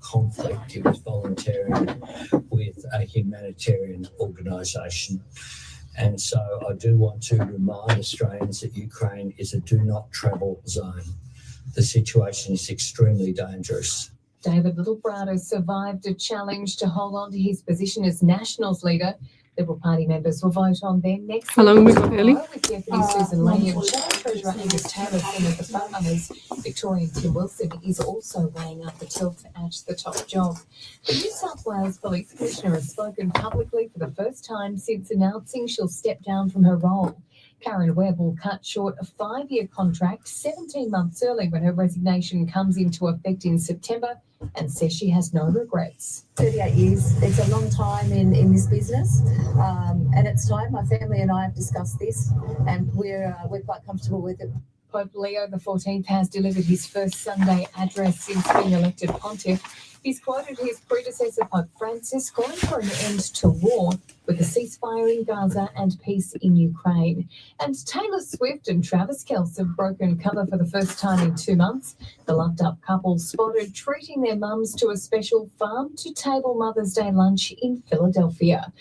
conflict. He was volunteering with a humanitarian organisation. And so I do want to remind Australians that Ukraine is a do-not-travel zone. The situation is extremely dangerous. David Littlebrado survived a challenge to hold on to his position as Nationals leader. Liberal Party members will vote on their next. How long have we got, Ellie? With Deputy Susan Lee and Treasurer Angus Taylor, seen as the frontrunners. Victorian Tim Wilson is also weighing up the tilt at the top job. The New South Wales Police Commissioner has spoken publicly for the first time since announcing she'll step down from her role. Karen Webb will cut short a 5-year contract 17 months early when her resignation comes into effect in September, and says she has no regrets. 38 years, it's a long time in this business, and it's time. My family and I have discussed this, and we're quite comfortable with it. Pope Leo XIV has delivered his first Sunday address since being elected pontiff. He's quoted his predecessor, Pope Francis, calling for an end to war with a ceasefire in Gaza and peace in Ukraine. And Taylor Swift and Travis Kelce have broken cover for the first time in 2 months. The loved-up couple spotted treating their mums to a special farm-to-table Mother's Day lunch in Philadelphia.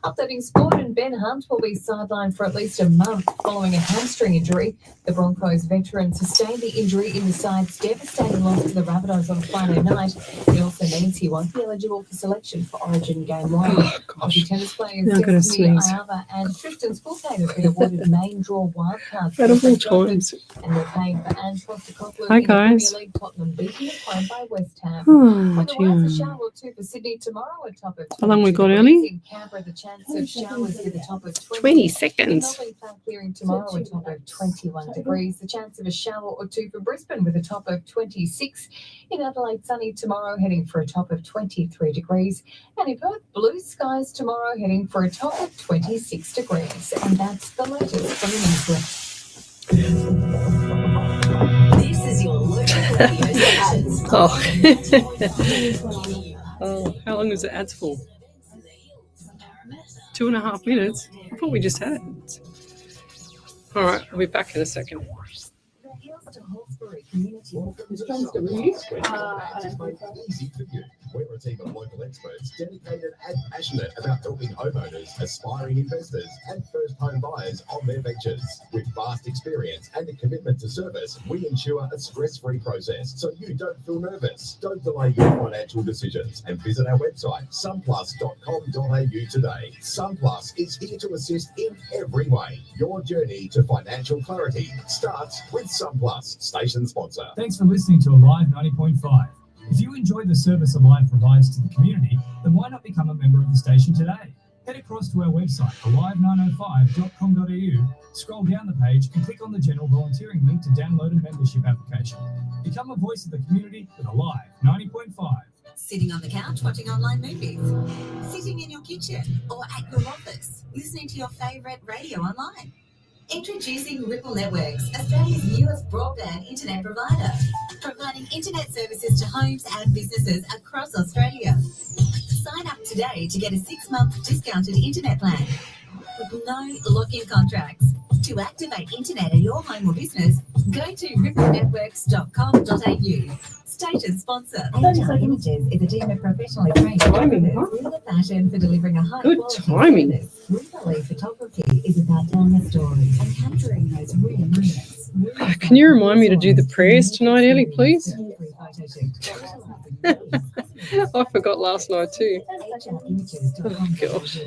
Updating sport, and Ben Hunt will be sidelined for at least a month following a hamstring injury. The Broncos veteran sustained the injury in the side's devastating loss to the Rabbitohs on Friday night. It also means he won't be eligible for selection for Origin Game 1. Aussie tennis players Destiny Ayava and Tristan Spulkate have been awarded main draw wildcards. Out of all times. And we're paying for Ange Postecoglou Hi, in the guys. Premier League. Tottenham beating the home by West Ham. Oh, Otherwise, a dear. shower or two for Sydney tomorrow at top of How long we 22 got, degrees. Ellie? In Canberra, the chance of showers with a top of 20 seconds. Melbourne cloud clearing tomorrow at top of 21 degrees. The chance of a shower or two for Brisbane with a top of 26. In Adelaide, sunny tomorrow, heading for a top of 23 degrees. And in Perth, blue skies tomorrow, heading for a top of 26 degrees. And that's the latest from the newsroom. This is your local radio ads. Oh, how long is the ads for? 2.5 minutes? I thought we just had it. All right, I'll be back in a second. Easy for you. We're a team of local experts dedicated and passionate about helping homeowners, aspiring investors, and first home buyers on their ventures. With vast experience and a commitment to service, we ensure a stress-free process so you don't feel nervous. Don't delay your financial decisions and visit our website, sunplus.com.au today. Sunplus is here to assist in every way. Your journey to financial clarity starts with Sunplus, station sponsor. Thanks for listening to Alive 90.5. If you enjoy the service Alive provides to the community, then why not become a member of the station today? Head across to our website, alive905.com.au, scroll down the page and click on the general volunteering link to download a membership application. Become a voice of the community with Alive 90.5. Sitting on the couch watching online movies, sitting in your kitchen or at your office, listening to your favourite radio online. Introducing Ripple Networks, Australia's newest broadband internet provider, providing internet services to homes and businesses across Australia. Sign up today to get a 6-month discounted internet plan with no lock-in contracts. To activate internet at your home or business, go to ripplenetworks.com.au. Station sponsor. HR Images is a team of professionally trained photographers with a passion for delivering a high quality timing. Real photography is about telling a story and capturing those real moments. Can you remind me to do the prayers tonight, Ellie, please? I forgot last night too. Oh, gosh.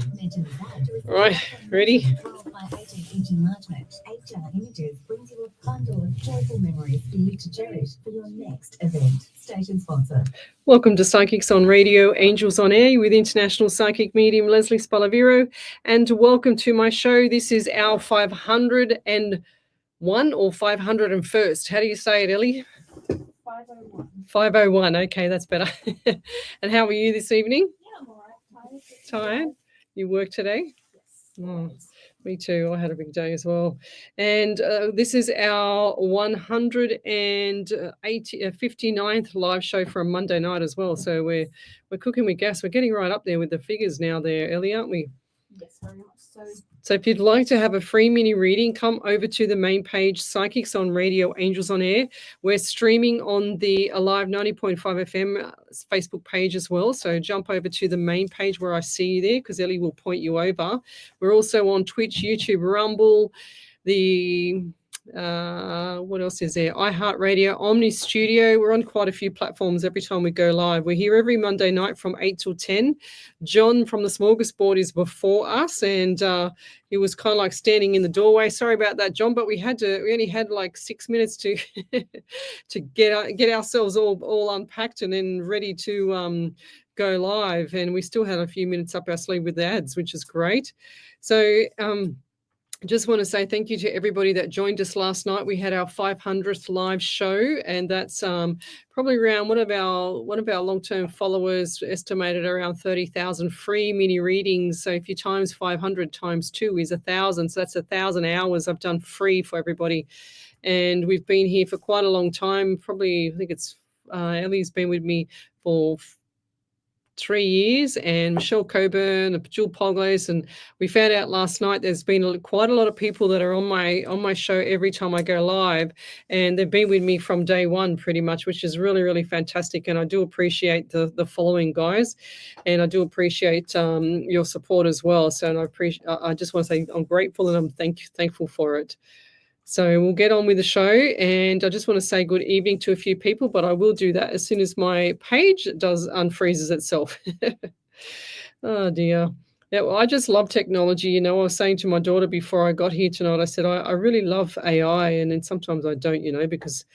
Right, ready? 12x18-inch enlargement. HR Images brings you a bundle of joyful memories for you to cherish for your next event. Station sponsor. Welcome to Psychics on Radio, Angels on Air with international psychic medium Lesley Spaliviero, and welcome to my show. This is our 501 or 501st. How do you say it, Ellie? 501. 501. Okay, that's better. And how are you this evening? Yeah, I'm all right. Tired? You work today? Yes. Oh, me too. I had a big day as well. And this is our 159th live show for a Monday night as well. So we're cooking with gas. We're getting right up there with the figures now there, Ellie, aren't we? Yes, very much so. So if you'd like to have a free mini reading, come over to the main page, Psychics on Radio, Angels on Air. We're streaming on the Alive 90.5 FM Facebook page as well. So jump over to the main page where I see you there, because Ellie will point you over. We're also on Twitch, YouTube, Rumble, what else is there? iHeartRadio, Omni Studio. We're on quite a few platforms every time we go live. We're here every Monday night from 8 till 10. John from the Smorgasbord is before us, and he was kind of like standing in the doorway. Sorry about that, John, but we only had like 6 minutes to to get ourselves all unpacked and then ready to go live. And we still had a few minutes up our sleeve with the ads, which is great. So just want to say thank you to everybody that joined us last night. We had our 500th live show, and that's probably around one of our long-term followers estimated around 30,000 free mini readings. So if you times 500 times 2 is 1,000. So that's 1,000 hours I've done free for everybody. And we've been here for quite a long time. Probably, I think it's Ellie's been with me for 3 years, and Michelle Coburn, Jewel Pogles, and we found out last night there's been quite a lot of people that are on my show every time I go live, and they've been with me from day one pretty much, which is really, really fantastic. And I do appreciate the following, guys, and I do appreciate your support as well. So I just want to say I'm grateful and I'm thankful for it. So we'll get on with the show, and I just want to say good evening to a few people, but I will do that as soon as my page unfreezes itself. Oh dear. Yeah, well, I just love technology. You know, I was saying to my daughter before I got here tonight, I said, I really love AI, and then sometimes I don't, because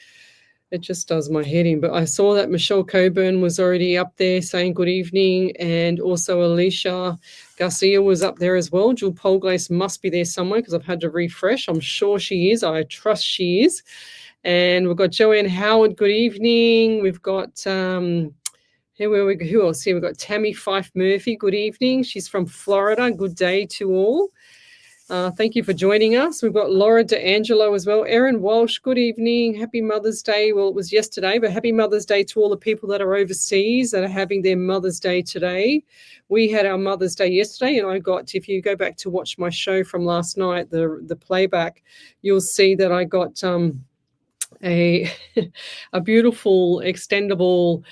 it just does my head in. But I saw that Michelle Coburn was already up there saying good evening, and also Alicia Garcia was up there as well. Jewel Polglace must be there somewhere because I've had to refresh. I'm sure she is. I trust she is. And we've got Joanne Howard, good evening. We've got who else here? We've got Tammy Fife Murphy, good evening. She's from Florida. Good day to all. Thank you for joining us. We've got Laura DeAngelo as well. Erin Walsh, good evening. Happy Mother's Day. Well, it was yesterday, but happy Mother's Day to all the people that are overseas that are having their Mother's Day today. We had our Mother's Day yesterday, and if you go back to watch my show from last night, the playback, you'll see that I got a beautiful extendable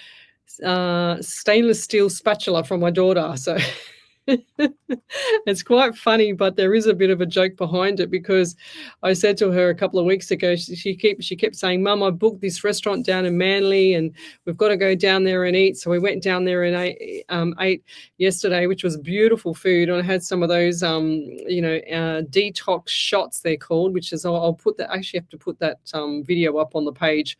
stainless steel spatula from my daughter. So it's quite funny, but there is a bit of a joke behind it, because I said to her a couple of weeks ago, she kept saying, Mum, I booked this restaurant down in Manly and we've got to go down there and eat. So we went down there and ate yesterday, which was beautiful food. And I had some of those detox shots, they're called, which is I'll put that, I actually have to put that video up on the page.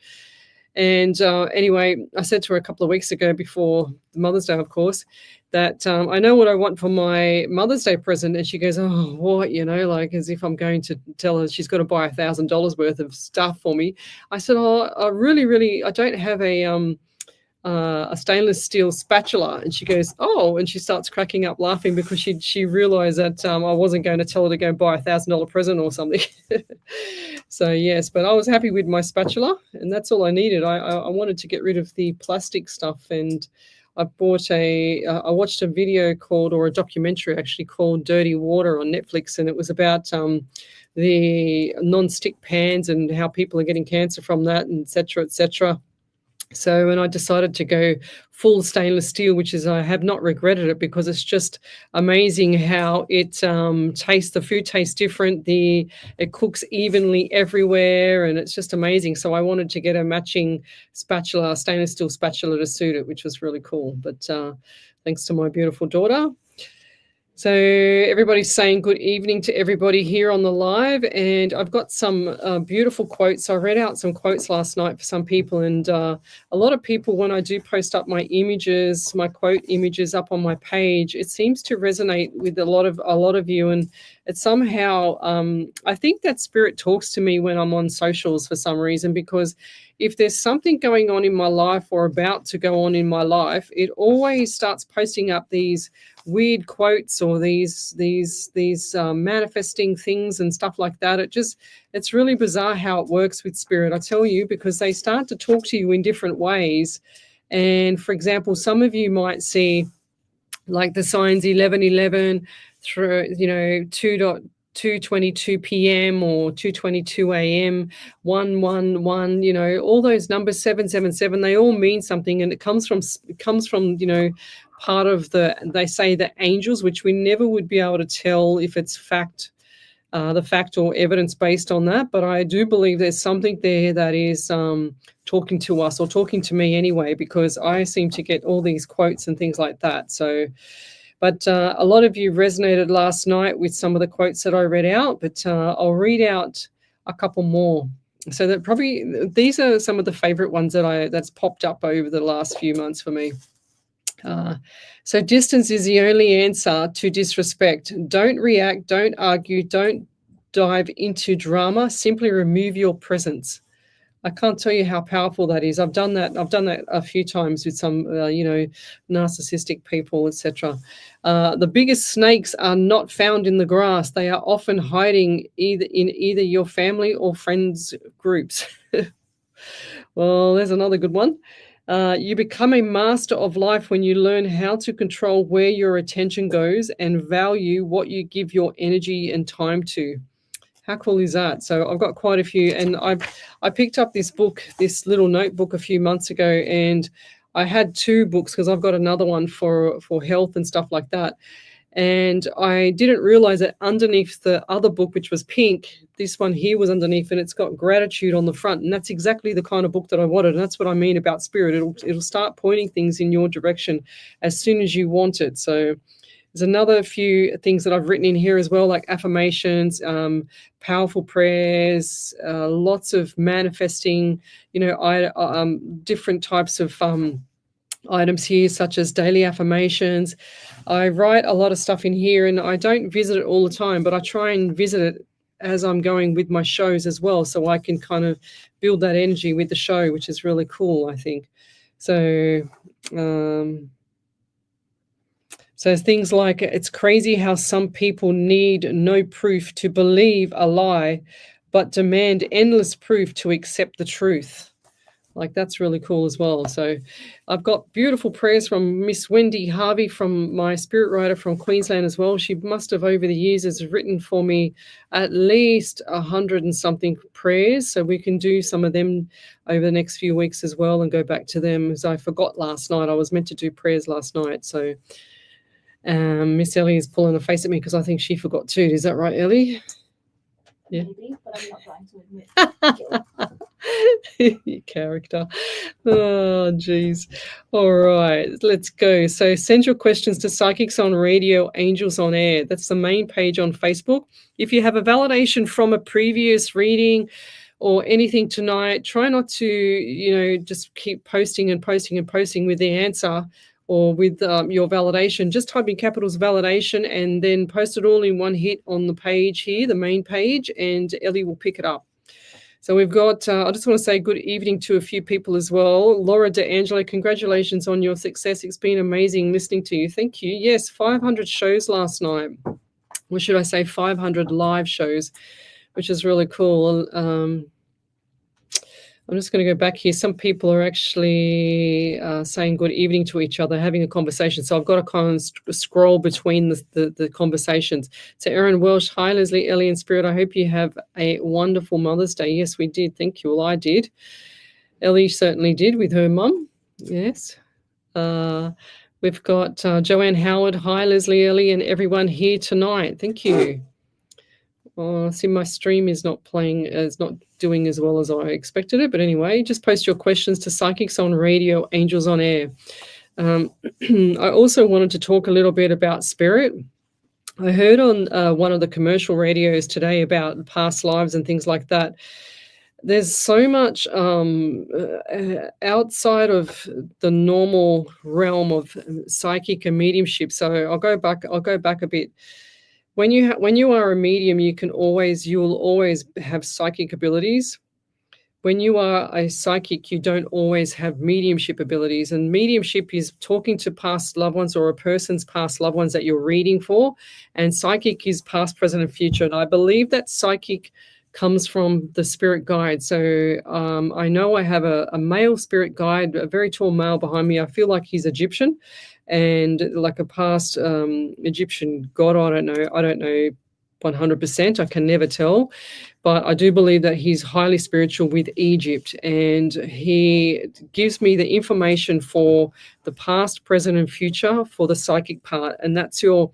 And anyway, I said to her a couple of weeks ago, before Mother's Day, of course, that I know what I want for my Mother's Day present. And she goes, oh, what, like as if I'm going to tell her she's got to buy $1,000 worth of stuff for me. I said, oh, I don't have a stainless steel spatula. And she goes, oh, and she starts cracking up laughing because she realized that I wasn't going to tell her to go buy $1,000 present or something. So yes, but I was happy with my spatula, and that's all I needed. I wanted to get rid of the plastic stuff, and I watched a video or a documentary actually called Dirty Water on Netflix, and it was about the non-stick pans and how people are getting cancer from that, and et cetera, et cetera. So, and I decided to go full stainless steel, which is, I have not regretted it, because it's just amazing how it tastes. The food tastes different. It cooks evenly everywhere, and it's just amazing. So I wanted to get a matching spatula, stainless steel spatula, to suit it, which was really cool. But thanks to my beautiful daughter. So everybody's saying good evening to everybody here on the live, and I've got some beautiful quotes. I read out some quotes last night for some people, and a lot of people, when I do post up my images, my quote images up on my page, it seems to resonate with a lot of you, and it somehow I think that spirit talks to me when I'm on socials for some reason, because if there's something going on in my life or about to go on in my life, it always starts posting up these weird quotes or these manifesting things and stuff like that. It's really bizarre how it works with spirit, I tell you, because they start to talk to you in different ways. And for example, some of you might see like the signs 1111, through, 2:22 p.m. or 2:22 a.m., 111, all those numbers, 777, they all mean something, and it comes from part of they say the angels, which we never would be able to tell if it's the fact or evidence based on that. But I do believe there's something there that is talking to us, or talking to me anyway, because I seem to get all these quotes and things like that. So, but a lot of you resonated last night with some of the quotes that I read out, but I'll read out a couple more. So that probably these are some of the favorite ones that's popped up over the last few months for me. So distance is the only answer to disrespect. Don't react, don't argue, don't dive into drama. Simply remove your presence. I can't tell you how powerful that is. I've done that a few times with some, narcissistic people, etc. The biggest snakes are not found in the grass. They are often hiding either your family or friends groups. Well, there's another good one. You become a master of life when you learn how to control where your attention goes and value what you give your energy and time to. How cool is that? So I've got quite a few, and I picked up this book, this little notebook a few months ago, and I had two books because I've got another one for health and stuff like that. And I didn't realize that underneath the other book, which was pink, this one here was underneath, and it's got gratitude on the front. And that's exactly the kind of book that I wanted. And that's what I mean about spirit. It'll start pointing things in your direction as soon as you want it. So there's another few things that I've written in here as well, like affirmations, powerful prayers, lots of manifesting, different types of items here, such as daily affirmations. I write a lot of stuff in here, and I don't visit it all the time, but I try and visit it as I'm going with my shows as well, so I can kind of build that energy with the show, which is really cool, I think. So so things like, it's crazy how some people need no proof to believe a lie, but demand endless proof to accept the truth. Like, that's really cool as well. So I've got beautiful prayers from Miss Wendy Harvey, from my spirit writer from Queensland as well. She must have over the years has written for me at least 100 and something prayers. So we can do some of them over the next few weeks as well and go back to them, as I forgot last night. I was meant to do prayers last night. So Miss Ellie is pulling a face at me because I think she forgot too. Is that right, Ellie? Yeah. Maybe, but I'm not going to admit. Your character. Oh, geez. All right, let's go. So send your questions to Psychics on Radio, Angels on Air. That's the main page on Facebook. If you have a validation from a previous reading or anything tonight, try not to, just keep posting and posting and posting with the answer or with your validation. Just type in capitals validation and then post it all in one hit on the page here, the main page, and Ellie will pick it up. So we've got, I just want to say good evening to a few people as well. Laura DeAngelo, congratulations on your success. It's been amazing listening to you. Thank you. Yes, 500 shows last night. Or should I say 500 live shows, which is really cool. I'm just going to go back here. Some people are actually saying good evening to each other, having a conversation. So I've got to kind of scroll between the conversations. So Erin Welsh, hi, Leslie, Ellie, and Spirit. I hope you have a wonderful Mother's Day. Yes, we did. Thank you. Well, I did. Ellie certainly did with her mum. Yes. We've got Joanne Howard. Hi, Leslie, Ellie, and everyone here tonight. Thank you. Oh, see, my stream is not doing as well as I expected it. But anyway, just post your questions to Psychics on Radio, Angels on Air. I also wanted to talk a little bit about spirit. I heard on one of the commercial radios today about past lives and things like that. There's so much outside of the normal realm of psychic and mediumship. So I'll go back a bit. When you are a medium, you'll always have psychic abilities. When you are a psychic, you don't always have mediumship abilities. And mediumship is talking to past loved ones or a person's past loved ones that you're reading for. And psychic is past, present, and future. And I believe that psychic comes from the spirit guide. So I know I have a male spirit guide, a very tall male behind me. I feel like he's Egyptian and like a past Egyptian god. I don't know 100%. I can never tell. But I do believe that he's highly spiritual with Egypt, and he gives me the information for the past, present, and future for the psychic part, and that's your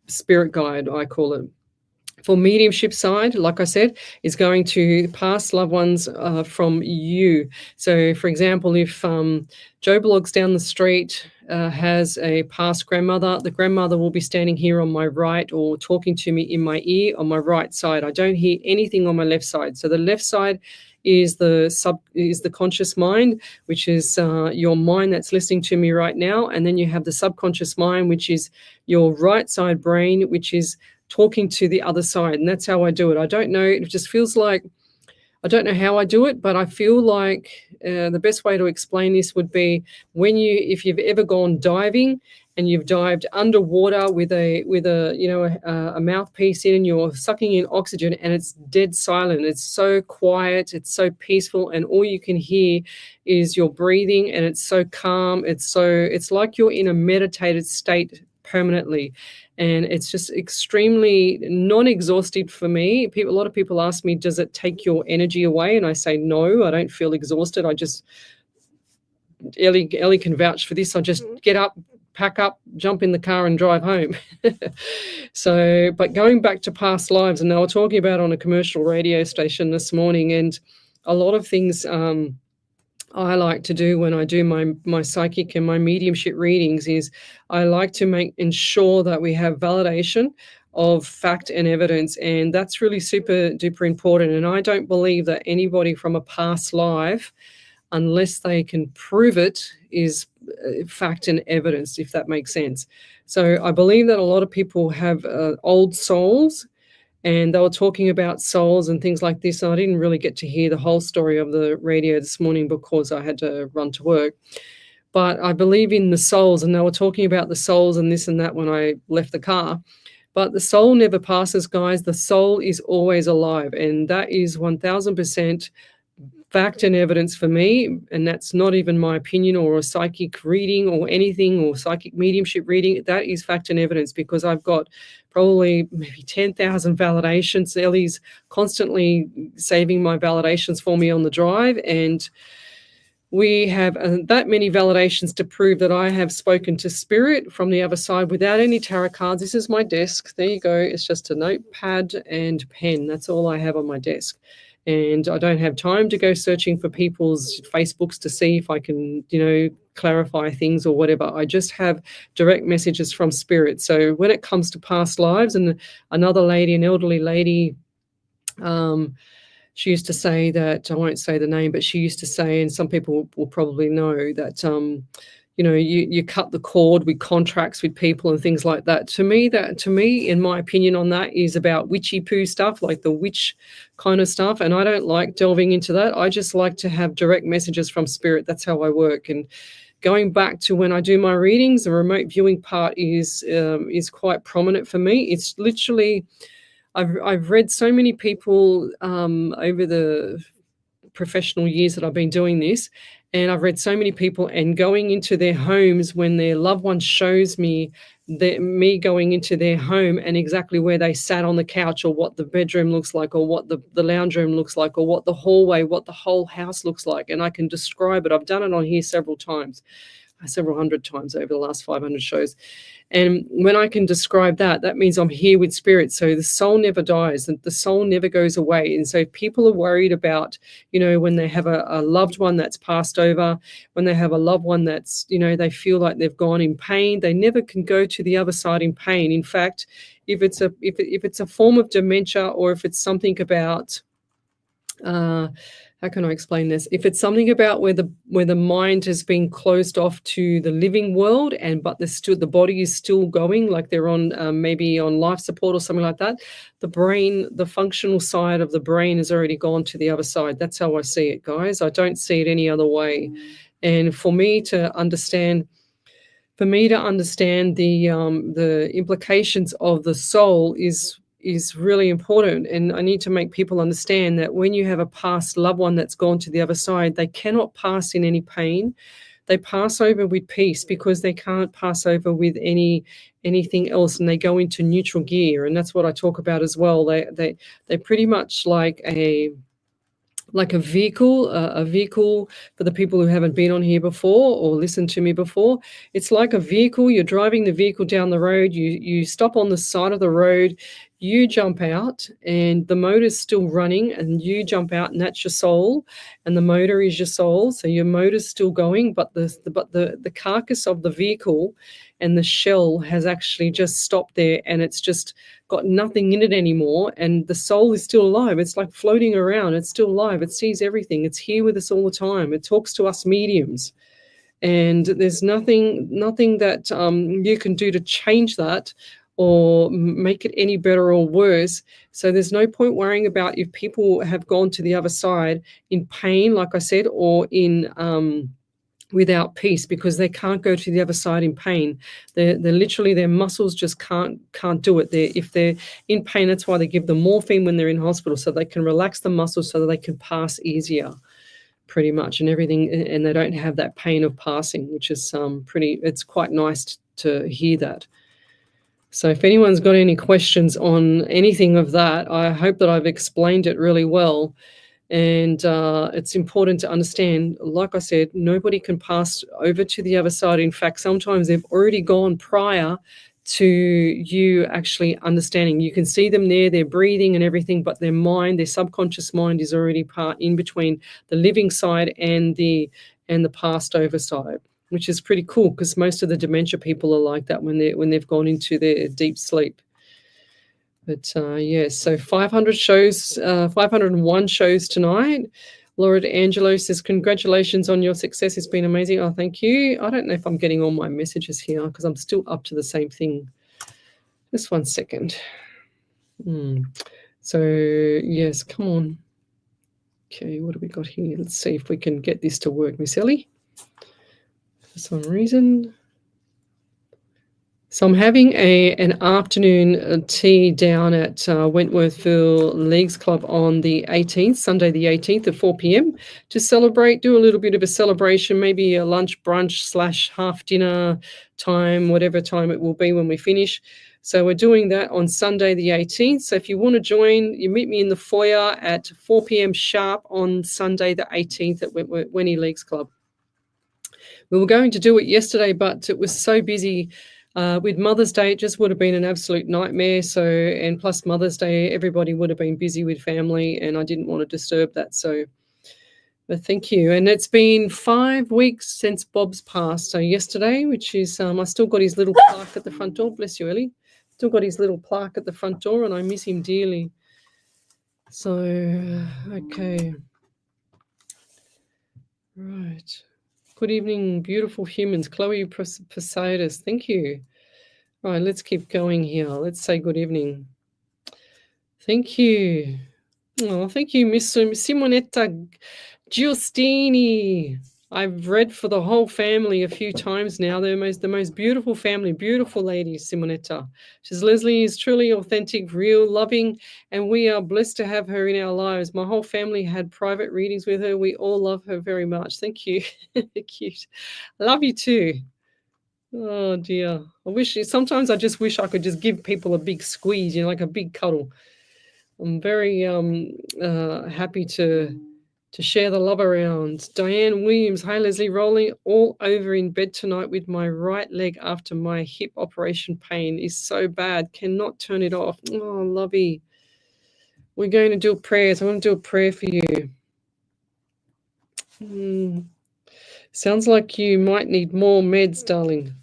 spirit guide, I call it. For mediumship side, like I said, is going to past loved ones from you. So, for example, if Joe Blogs down the street has a past grandmother, the grandmother will be standing here on my right or talking to me in my ear on my right side. I don't hear anything on my left side. So the left side is the conscious mind, which is your mind that's listening to me right now. And then you have the subconscious mind, which is your right side brain, which is talking to the other side. And that's how I do it. I don't know. It just feels like, I don't know how I do it, but I feel like the best way to explain this would be if you've ever gone diving and you've dived underwater with a mouthpiece in, and you're sucking in oxygen and it's dead silent. It's so quiet, it's so peaceful, and all you can hear is your breathing, and it's so calm. It's like you're in a meditated state permanently. And it's just extremely non-exhaustive for me. A lot of people ask me, does it take your energy away? And I say, no, I don't feel exhausted. Ellie can vouch for this. I just get up, pack up, jump in the car and drive home. So, but going back to past lives, and they were talking about on a commercial radio station this morning, and a lot of things I like to do when I do my psychic and my mediumship readings is I like to ensure that we have validation of fact and evidence, and that's really super duper important. And I don't believe that anybody from a past life, unless they can prove it, is fact and evidence, if that makes sense. So I believe that a lot of people have old souls, and they were talking about souls and things like this. And I didn't really get to hear the whole story of the radio this morning because I had to run to work. But I believe in the souls, and they were talking about the souls and this and that when I left the car. But the soul never passes, guys. The soul is always alive, and that is 1000% fact and evidence for me. And that's not even my opinion or a psychic reading or anything, or psychic mediumship reading. That is fact and evidence, because I've got probably maybe 10,000 validations. Ellie's constantly saving my validations for me on the drive, and we have that many validations to prove that I have spoken to spirit from the other side without any tarot cards. This is my desk. There you go. It's just a notepad and pen. That's all I have on my desk. And I don't have time to go searching for people's Facebooks to see if I can, clarify things or whatever. I just have direct messages from spirit. So when it comes to past lives, and another lady, an elderly lady, she used to say that, I won't say the name, but she used to say, and some people will probably know that, you cut the cord with contracts with people and things like that. To me, in my opinion on that, is about witchy poo stuff, like the witch kind of stuff. And I don't like delving into that. I just like to have direct messages from spirit. That's how I work. And going back to when I do my readings, the remote viewing part is quite prominent for me. It's literally, I've read so many people over the professional years that I've been doing this, and I've read so many people and going into their homes when their loved one shows me me going into their home and exactly where they sat on the couch, or what the bedroom looks like, or what the lounge room looks like, or what the hallway, what the whole house looks like. And I can describe it. I've done it on here several hundred times over the last 500 shows. And when I can describe that, that means I'm here with spirit. So the soul never dies, and the soul never goes away. And so people are worried about, when they have a loved one that's passed over, when they have a loved one that's, they feel like they've gone in pain, they never can go to the other side in pain. In fact, if it's a form of dementia, or if it's something about, how can I explain this? If it's something about where the mind has been closed off to the living world, but the body is still going, like they're on maybe on life support or something like that, the brain, the functional side of the brain has already gone to the other side. That's how I see it, guys. I don't see it any other way. And for me to understand the implications of the soul is is really important. And I need to make people understand that when you have a past loved one that's gone to the other side, they cannot pass in any pain. They pass over with peace because they can't pass over with anything else, and they go into neutral gear. And that's what I talk about as well. They're pretty much like a vehicle for the people who haven't been on here before or listened to me before. It's like a vehicle. You're driving the vehicle down the road. You stop on the side of the road. You jump out, and the motor's still running, and you jump out, and that's your soul, and the motor is your soul. So your motor's still going, but the carcass of the vehicle and the shell has actually just stopped there, and it's just got nothing in it anymore, and the soul is still alive. It's like floating around. It's still alive. It sees everything. It's here with us all the time. It talks to us mediums, and there's nothing that you can do to change that or make it any better or worse. So there's no point worrying about if people have gone to the other side in pain, like I said, or in without peace, because they can't go to the other side in pain. They're literally, their muscles just can't do it. If they're in pain, that's why they give them morphine when they're in hospital, so they can relax the muscles so that they can pass easier, pretty much, and everything, and they don't have that pain of passing, which is it's quite nice to hear that. So if anyone's got any questions on anything of that, I hope that I've explained it really well. And it's important to understand, like I said, nobody can pass over to the other side. In fact, sometimes they've already gone prior to you actually understanding. You can see them there, they're breathing and everything, but their mind, their subconscious mind, is already part in between the living side and the passed over side, which is pretty cool, because most of the dementia people are like that when they've gone into their deep sleep. But yes, so 500 shows, 501 shows tonight. Laura D'Angelo says, congratulations on your success. It's been amazing. Oh, thank you. I don't know if I'm getting all my messages here because I'm still up to the same thing. Just 1 second. So, yes, come on. Okay, what do we got here? Let's see if we can get this to work, Miss Ellie. For some reason. So I'm having an afternoon tea down at Wentworthville Leagues Club on the 18th, Sunday the 18th at 4 p.m. to celebrate, do a little bit of a celebration, maybe a lunch, brunch / half dinner time, whatever time it will be when we finish. So we're doing that on Sunday the 18th. So if you want to join, you meet me in the foyer at 4 p.m. sharp on Sunday the 18th at Wenny Leagues Club. We were going to do it yesterday, but it was so busy. With Mother's Day, it just would have been an absolute nightmare. So, and plus Mother's Day, everybody would have been busy with family, and I didn't want to disturb that. So, but thank you. And it's been 5 weeks since Bob's passed. So yesterday, which is, I still got his little plaque at the front door. Bless you, Ellie. Still got his little plaque at the front door, and I miss him dearly. So, okay. Right. Good evening, beautiful humans. Chloe Posadas, thank you. All right, let's keep going here. Let's say good evening. Thank you. Oh, thank you, Miss Simonetta Giustini. I've read for the whole family a few times now. They're the most beautiful family, beautiful lady, Simonetta. She says, Lesley is truly authentic, real, loving, and we are blessed to have her in our lives. My whole family had private readings with her. We all love her very much. Thank you. Cute. I love you too. Oh, dear. Sometimes I just wish I could just give people a big squeeze, like a big cuddle. I'm very happy to share the love around. Diane Williams, hi Lesley, rolling all over in bed tonight with my right leg after my hip operation. Pain is so bad, cannot turn it off. Oh, lovey. We're going to do a prayer. So I want to do a prayer for you. Sounds like you might need more meds, darling.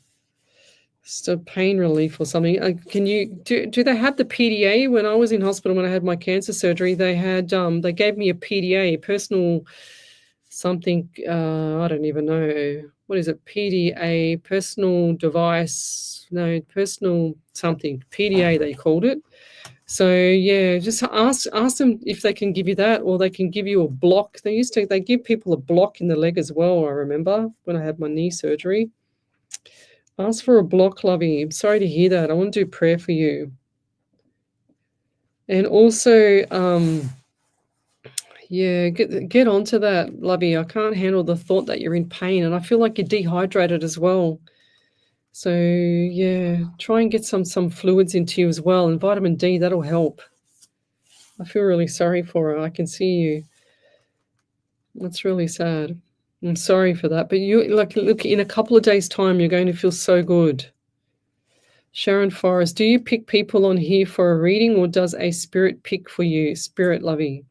So pain relief or something. Can you do they have the PDA? When I was in hospital when I had my cancer surgery, they had they gave me a PDA, personal something. I don't even know, what is it? PDA, personal device. No, personal something. PDA they called it. So yeah, just ask them if they can give you that, or they can give you a block. They give people a block in the leg as well. I remember when I had my knee surgery. Ask for a block, lovey. I'm sorry to hear that. I want to do prayer for you. And also, yeah, get onto that, Lovey. I can't handle the thought that you're in pain, and I feel like you're dehydrated as well. So yeah, try and get some fluids into you as well, and vitamin D, that'll help. I feel really sorry for her. I can see you. That's really sad. I'm sorry for that, but you look in a couple of days' time, you're going to feel so good. Sharon Forrest, do you pick people on here for a reading, or does a spirit pick for you? Spirit, Lovey.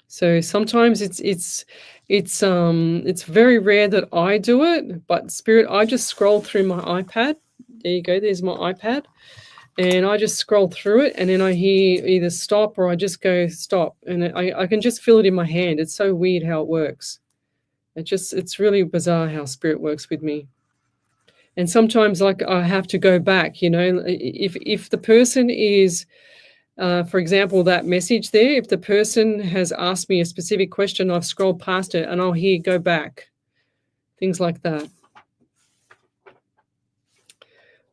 So sometimes it's very rare that I do it, but Spirit, I just scroll through my iPad. There you go. There's my iPad, and I just scroll through it, and then I hear either stop or I just go stop, and I can just feel it in my hand. It's so weird how it works. It's really bizarre how Spirit works with me. And sometimes, like, I have to go back. You know, if the person is, for example, that message there, if the person has asked me a specific question, I've scrolled past it and I'll hear go back. Things like that.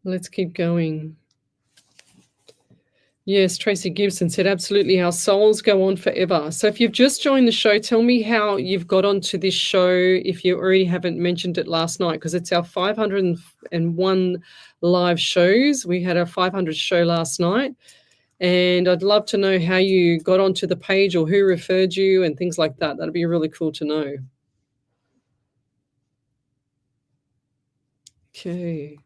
Let's keep going. Yes, Tracy Gibson said, absolutely, our souls go on forever. So if you've just joined the show, tell me how you've got onto this show if you already haven't mentioned it last night, because it's our 501 live shows. We had our 500 show last night. And I'd love to know how you got onto the page or who referred you and things like that. That'd be really cool to know. Okay.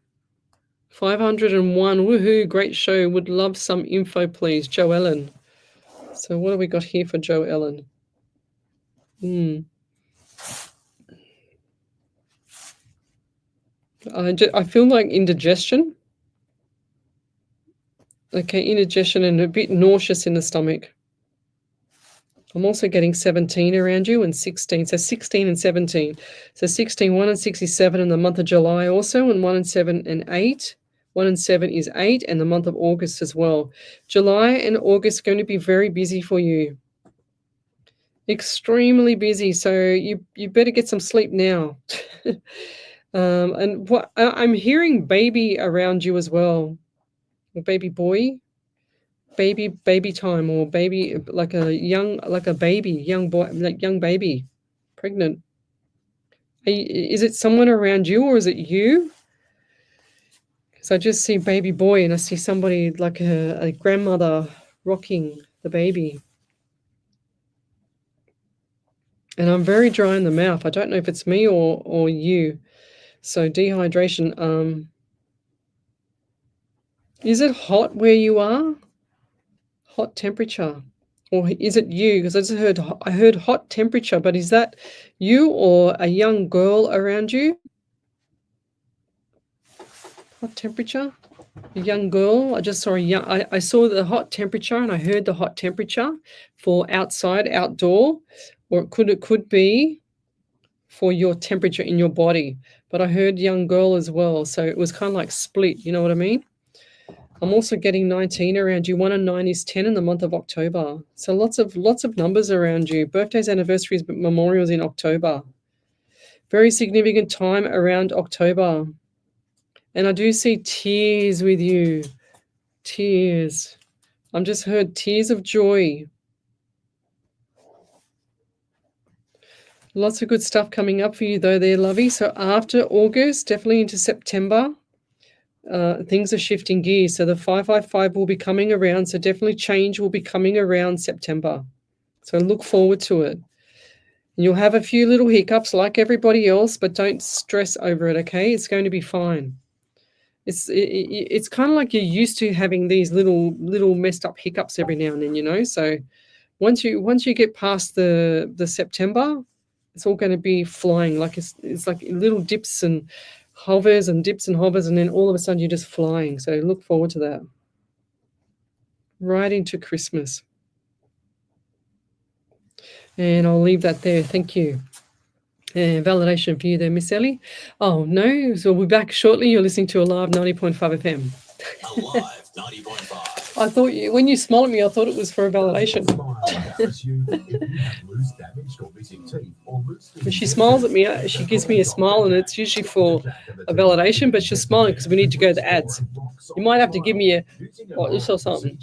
501. Woohoo. Great show. Would love some info, please. Joe Ellen. So what have we got here for Joe Ellen? I feel like indigestion. Okay, indigestion and a bit nauseous in the stomach. I'm also getting 17 around you and 16. So 16 and 17. So 16, 1 and 67 in the month of July also, and 1 and 7 and 8. 1 and 7 is 8, and the month of August as well. July and August are going to be very busy for you. Extremely busy. So you better get some sleep now. And what I'm hearing baby around you as well. A baby boy. Baby time, or baby, like a baby, young boy, like young baby, pregnant. Is it someone around you, or is it you? Because I just see baby boy, and I see somebody like a grandmother rocking the baby. And I'm very dry in the mouth. I don't know if it's me or you. So dehydration. Is it hot where you are? Hot temperature, or is it you? Because I heard hot temperature, but is that you or a young girl around you? Hot temperature, a young girl. I just saw I saw the hot temperature, and I heard the hot temperature for outside, outdoor, or it could be for your temperature in your body. But I heard young girl as well, so it was kind of like split. You know what I mean? I'm also getting 19 around you. 1 and 9 is 10 in the month of October. So lots of numbers around you. Birthdays, anniversaries, but memorials in October. Very significant time around October. And I do see tears with you. Tears. I'm just heard tears of joy. Lots of good stuff coming up for you though there, Lovey. So after August, definitely into September, things are shifting gears. So the 555 will be coming around. So definitely change will be coming around September. So look forward to it. And you'll have a few little hiccups like everybody else, but don't stress over it, okay? It's going to be fine. It's kind of like you're used to having these little messed up hiccups every now and then, you know? So once you get past the September, it's all going to be flying. Like it's like little dips and hovers and dips and hovers, and then all of a sudden you're just flying. So look forward to that. Right into Christmas. And I'll leave that there. Thank you. And validation for you there, Miss Ellie. Oh, no. So we'll be back shortly. You're listening to Alive 90.5 FM. Alive 90.5. I thought when you smiled at me, I thought it was for a validation. Smile. embarrass you if you have loose, damaged or missing teeth or loose When she smiles at me, she gives me a smile, and it's usually for a validation, but she's smiling because we need to go to ads. You might have to give me a this or something.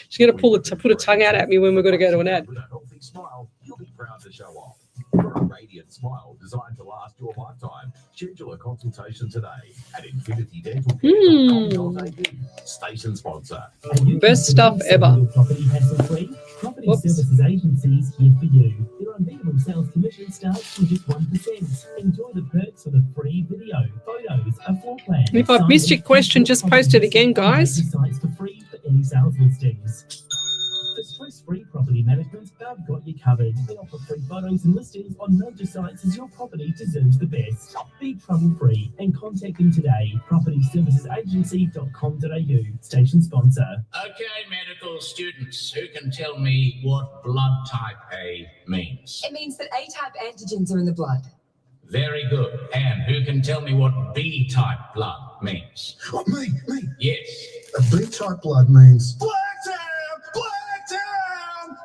She's going to put a tongue out at me when we're going to go to an ad. With a healthy smile, you'll be proud to show off. For a radiant smile designed to last your lifetime, schedule a consultation today at infinitydentalcare.com.au. Station sponsor. Best stuff ever. Property hassle-free. Property services agencies here for you. Their unbeatable sales commission starts from just 1%. Enjoy the perks of a free video, photos, a floor plan. And if I've missed your question, just post it again, guys. Sites for free for any sales listings. For stress-free property management, they've got you covered. They offer free photos and listings on major sites as your property deserves the best. Be trouble-free and contact them today. propertyservicesagency.com.au. Station sponsor. Okay, medical students, who can tell me what blood type A means? It means that A-type antigens are in the blood. Very good. And who can tell me what B-type blood means? Oh, me. Yes. A B-type blood means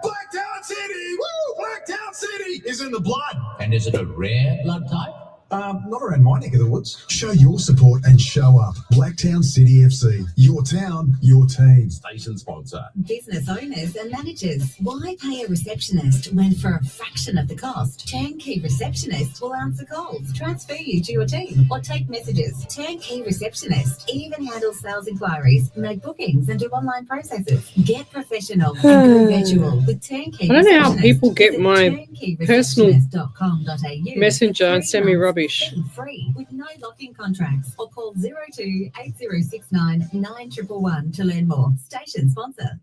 Blacktown City! Woo! Blacktown City is in the blood. And is it a rare blood type? not around my neck of the woods. Show your support and show up. Blacktown City FC. Your town, your team. Station sponsor. Business owners and managers, why pay a receptionist when for a fraction of the cost, Turnkey Receptionist will answer calls, transfer you to your team, or take messages. Turnkey Receptionist even handles sales inquiries, make bookings, and do online processes. Get professional and go virtual with Turnkey. I don't know how people get my personal turnkeyreceptionist.com.au. messenger and send me rubbish. Free with no lock-in contracts, or call 02 8069 9111 to learn more. Station sponsor.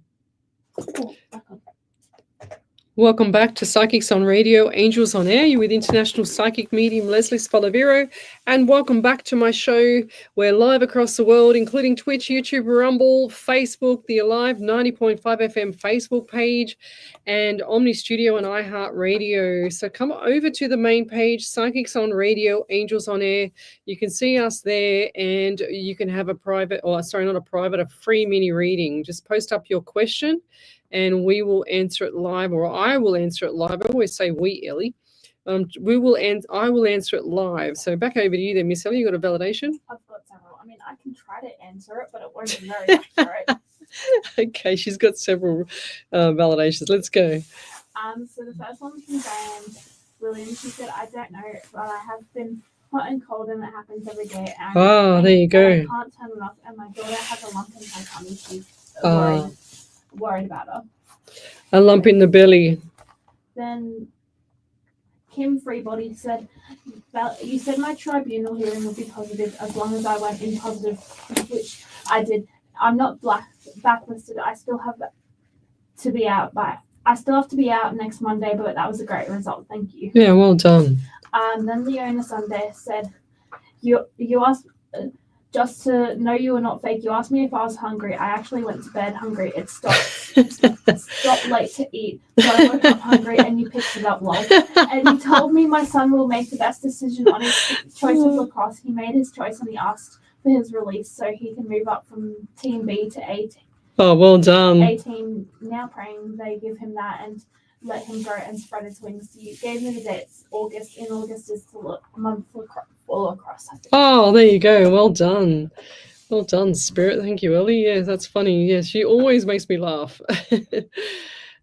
Welcome back to Psychics on Radio, Angels on Air. You're with international psychic medium Lesley Spaliviero, and welcome back to my show. We're live across the world, including Twitch, YouTube, Rumble, Facebook, the Alive 90.5 FM Facebook page, and Omni Studio and iHeartRadio. So come over to the main page, Psychics on Radio, Angels on Air. You can see us there, and you can have a private, or sorry, not a private, a free mini reading. Just post up your question, and we will answer it live, or I will answer it live. I always say we, Ellie. I will answer it live. So back over to you then, Miss Ellie. You got a validation? I've got several. I mean, I can try to answer it, but it won't be very accurate. Okay, she's got several validations. Let's go. So the first one from Diane Williams. She said, "I don't know, but I have been hot and cold, and it happens every day. And there you go. I can't turn it off, and my daughter has a lump in her tummy. She's worried about her." A lump in the belly. Then Kim Freebody said, "You said my tribunal hearing would be positive as long as I went in positive, which I did. I'm not blacklisted. I still have to be out next Monday, but that was a great result. Thank you." Yeah, well done. Then Leona Sunday said, "You asked just to know you were not fake. You asked me if I was hungry. I actually went to bed hungry. It stopped late to eat. So I woke up hungry, and you picked it up, lol. And you told me my son will make the best decision on his choice of lacrosse. He made his choice, and he asked for his release so he can move up from Team B to A team. Oh, well done. A team. Now praying they give him that and let him grow and spread his wings. You gave me the dates. August. In August is the month for lacrosse. I think." Oh, there you go. Well done. Well done, Spirit. Thank you, Ellie. Yeah, that's funny. Yeah, she always makes me laugh.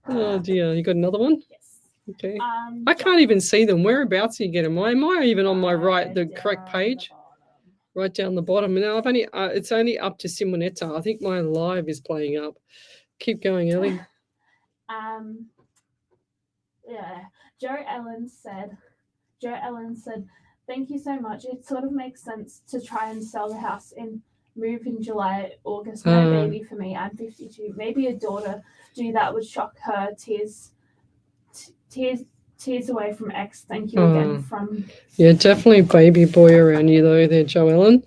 Oh, dear. You got another one? Yes. Okay. I can't even see them. Whereabouts do you get them? Am I even on my right, the correct page? Right down the bottom. Now, I've only it's only up to Simonetta. I think my live is playing up. Keep going, Ellie. Yeah. Joe Ellen said, "Thank you so much. It sort of makes sense to try and sell the house and move in July, August. No baby for me. I'm 52. Maybe a daughter. Gee, that would shock her. Tears away from ex. Thank you again from." Yeah, definitely baby boy around you though there, Joe Ellen.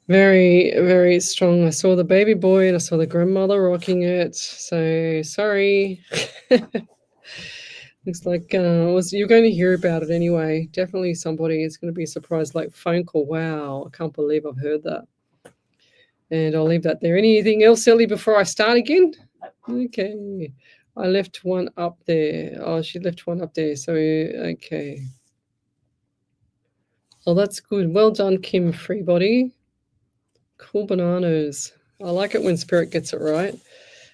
Very, very strong. I saw the baby boy and I saw the grandmother rocking it. So sorry. Looks like you're going to hear about it anyway. Definitely somebody is going to be surprised, like phone call. Wow, I can't believe I've heard that. And I'll leave that there. Anything else, Ellie, before I start again? Okay. I left one up there. Oh, she left one up there. So, okay. Oh, that's good. Well done, Kim Freebody. Cool bananas. I like it when Spirit gets it right.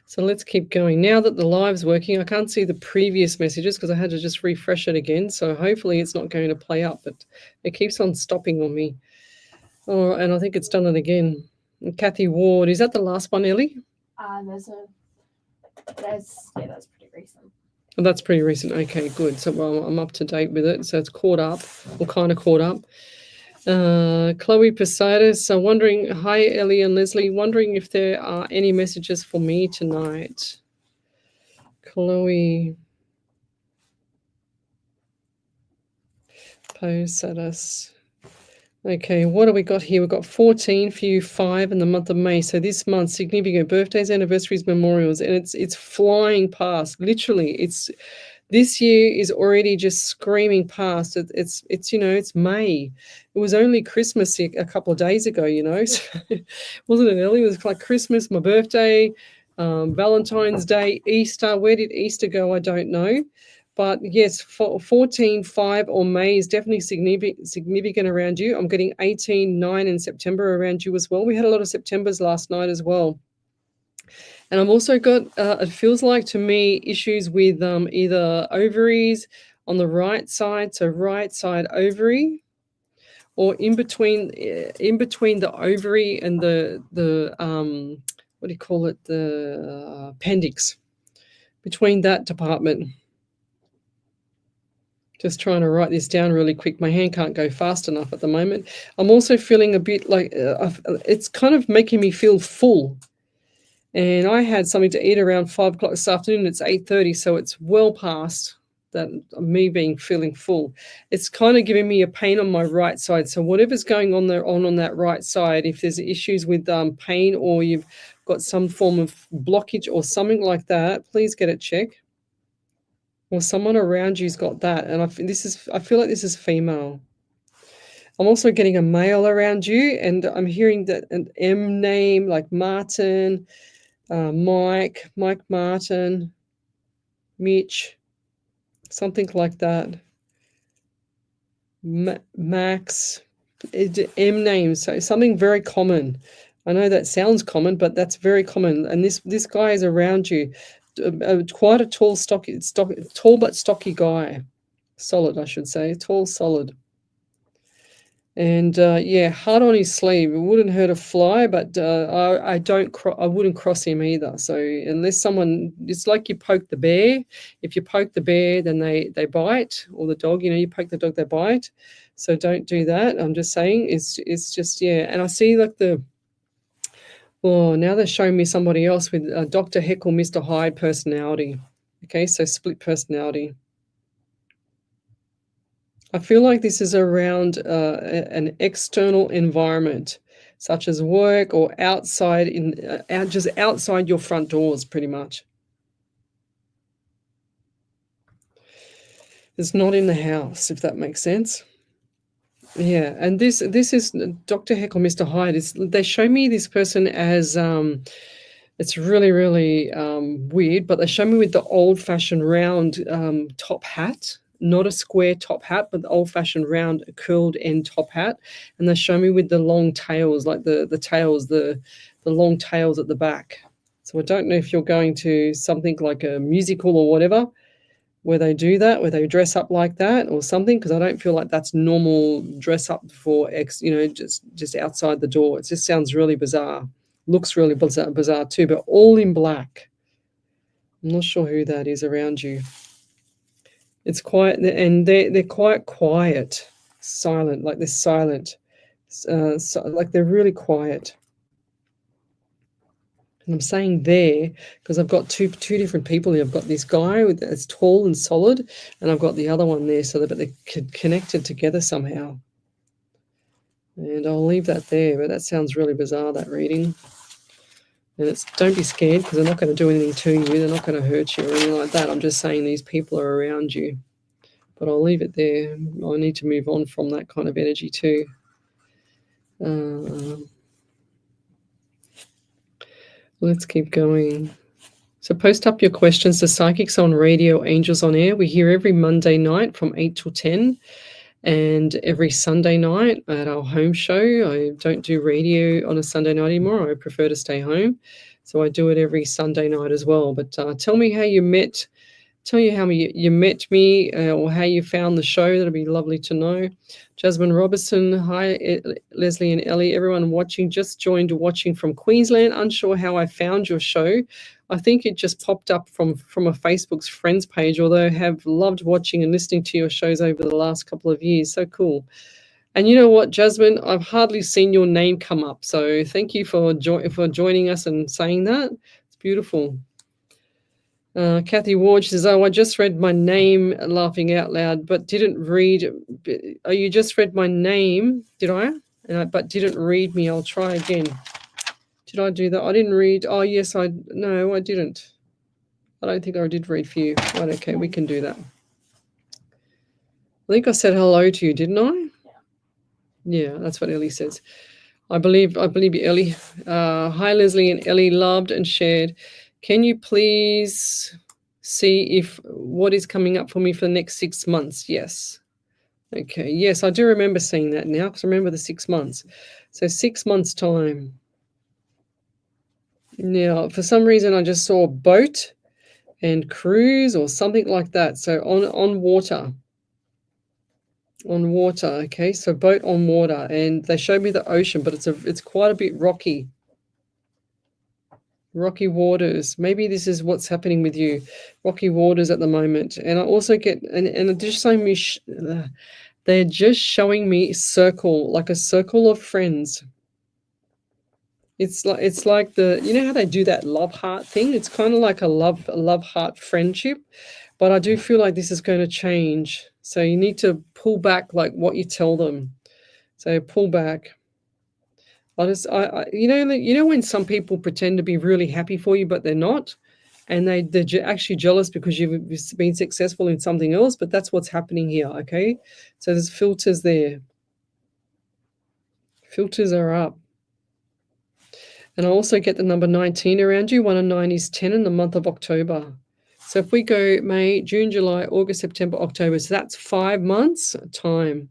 So let's keep going. Now that the live's working, I can't see the previous messages because I had to just refresh it again. So hopefully it's not going to play up, but it keeps on stopping on me. Oh, and I think it's done it again. And Kathy Ward, is that the last one, Ellie? That's pretty recent. Oh, that's pretty recent. Okay, good. So well, I'm up to date with it. So it's caught up, or kind of caught up. Chloe Posidus, so wondering, hi Ellie and Leslie, wondering if there are any messages for me tonight. Chloe Posidus. Okay, what have we got here? We've got 14 for you, 5 in the month of May. So this month, significant birthdays, anniversaries, memorials, and it's flying past. Literally, this year is already just screaming past. It's May. It was only Christmas a couple of days ago, So, wasn't it early? It was like Christmas, my birthday, Valentine's Day, Easter. Where did Easter go? I don't know. But yes, 14, 5 or May is definitely significant around you. I'm getting 18, 9 in September around you as well. We had a lot of Septembers last night as well. And I've also got, it feels like to me, issues with either ovaries on the right side, so right side ovary, or in between the ovary and the what do you call it, the appendix, between that department. Just trying to write this down really quick. My hand can't go fast enough at the moment. I'm also feeling a bit like it's kind of making me feel full. And I had something to eat around 5 o'clock this afternoon. It's 8:30, so it's well past that me feeling full. It's kind of giving me a pain on my right side. So whatever's going on there on that right side, if there's issues with pain or you've got some form of blockage or something like that, please get it checked. Or someone around you's got that, and I feel like this is female. I'm also getting a male around you, and I'm hearing that an M name like Martin, Mike Martin, Mitch, something like that. Max, M names, so something very common. I know that sounds common, but that's very common, and this guy is around you. Quite a tall but stocky guy. Solid, I should say. Tall, solid. And hard on his sleeve. It wouldn't hurt a fly, but I wouldn't cross him either. So unless someone, it's like you poke the bear. If you poke the bear, then they bite, or the dog. You poke the dog, they bite. So don't do that. I'm just saying, it's just And I see like now they're showing me somebody else with Dr. Jekyll, Mr. Hyde personality. Okay, so split personality. I feel like this is around an external environment, such as work or outside, just outside your front doors, pretty much. It's not in the house, if that makes sense. Yeah, and this is Dr. Jekyll, Mr. Hyde. They show me this person as it's really, really weird, but they show me with the old-fashioned round top hat, not a square top hat, but the old-fashioned round curled end top hat, and they show me with the long tails, like the tails, the long tails at the back. So I don't know if you're going to something like a musical or whatever, where they do that, where they dress up like that or something, because I don't feel like that's normal dress up for just outside the door. It just sounds really bizarre. Looks really bizarre too, but all in black. I'm not sure who that is around you. It's quiet, and they're quite quiet, silent, like they're silent, like they're really quiet. And I'm saying there because I've got two different people here. I've got this guy that's tall and solid, and I've got the other one there, so that they're connected together somehow. And I'll leave that there, but that sounds really bizarre, that reading. And don't be scared, because they're not going to do anything to you. They're not going to hurt you or anything like that. I'm just saying these people are around you. But I'll leave it there. I need to move on from that kind of energy too. Let's keep going. So post up your questions to Psychics on Radio, Angels on Air. We're here every Monday night from 8 till 10 and every Sunday night at our home show. I don't do radio on a Sunday night anymore. I prefer to stay home. So I do it every Sunday night as well. But tell me how you met. Tell you how you met me or how you found the show. That'd be lovely to know. Jasmine Robertson, hi, Leslie and Ellie. Everyone watching, just joined watching from Queensland. Unsure how I found your show. I think it just popped up from a Facebook's friends page, although I have loved watching and listening to your shows over the last couple of years. So cool. And you know what, Jasmine, I've hardly seen your name come up. So thank you for joining us and saying that. It's beautiful. Kathy Ward, she says, oh, I just read my name laughing out loud, but didn't read. Oh, you just read my name, did I? But didn't read me. I'll try again. Did I do that? I didn't read. Oh, yes, no, I didn't. I don't think I did read for you. Right, okay, we can do that. I think I said hello to you, didn't I? Yeah, that's what Ellie says. I believe you, Ellie. Hi, Leslie and Ellie, loved and shared. Can you please see what is coming up for me for the next 6 months? Yes. Okay. Yes, I do remember seeing that now because I remember the 6 months. So 6 months' time. Now, for some reason, I just saw boat and cruise or something like that. So on water. On water. Okay. So boat on water, and they showed me the ocean, but it's quite a bit rocky. Rocky waters. Maybe this is what's happening with you. Rocky waters at the moment. And I also get, and they're just showing me, they're just showing me circle, like a circle of friends. It's like the, you know how they do that love heart thing? It's kind of like a love heart friendship, but I do feel like this is going to change. So you need to pull back like what you tell them. So pull back. You know when some people pretend to be really happy for you, but they're not, and they're actually jealous because you've been successful in something else, but that's what's happening here, okay? So there's filters there. Filters are up. And I also get the number 19 around you. 1 and 9 is 10 in the month of October. So if we go May, June, July, August, September, October, so that's 5 months time.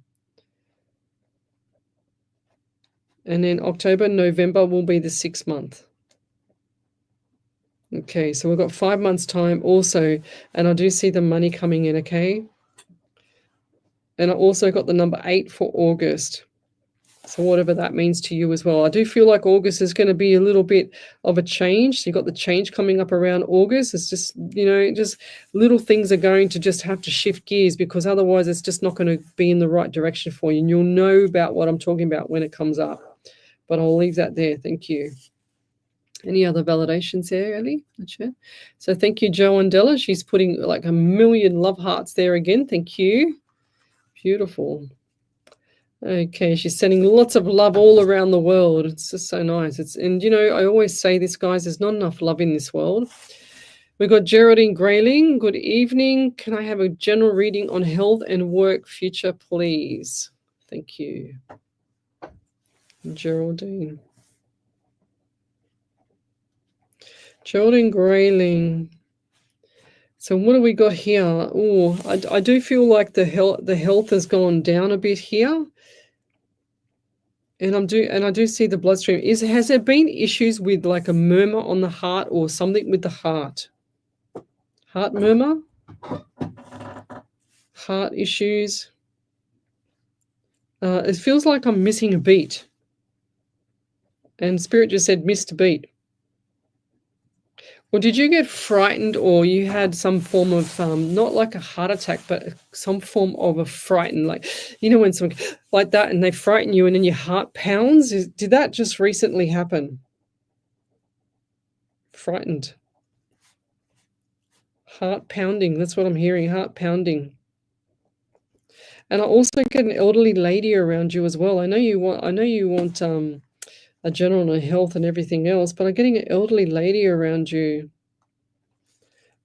And then October, November will be the 6th month. Okay, so we've got 5 months time also. And I do see the money coming in, okay? And I also got the number 8 for August. So whatever that means to you as well. I do feel like August is going to be a little bit of a change. So you've got the change coming up around August. It's just, just little things are going to just have to shift gears, because otherwise it's just not going to be in the right direction for you. And you'll know about what I'm talking about when it comes up. But I'll leave that there. Thank you. Any other validations there, Ellie? So thank you, Jo and Della. She's putting like 1 million love hearts there again. Thank you. Beautiful. Okay, she's sending lots of love all around the world. It's just so nice. And I always say this, guys, there's not enough love in this world. We've got Geraldine Grayling. Good evening. Can I have a general reading on health and work future, please? Thank you. Geraldine Grayling. So what do we got here? Oh, I do feel like the health has gone down a bit here. And I do see the bloodstream. Has there been issues with like a murmur on the heart or something with the heart? Heart murmur? Heart issues? It feels like I'm missing a beat. And Spirit just said missed a beat. Or did you get frightened, or you had some form of, not like a heart attack, but some form of a frighten, like, when someone like that and they frighten you and then your heart pounds? Did that just recently happen? Frightened. Heart pounding, that's what I'm hearing, heart pounding. And I also get an elderly lady around you as well. I know you want a general on health and everything else, but I'm getting an elderly lady around you.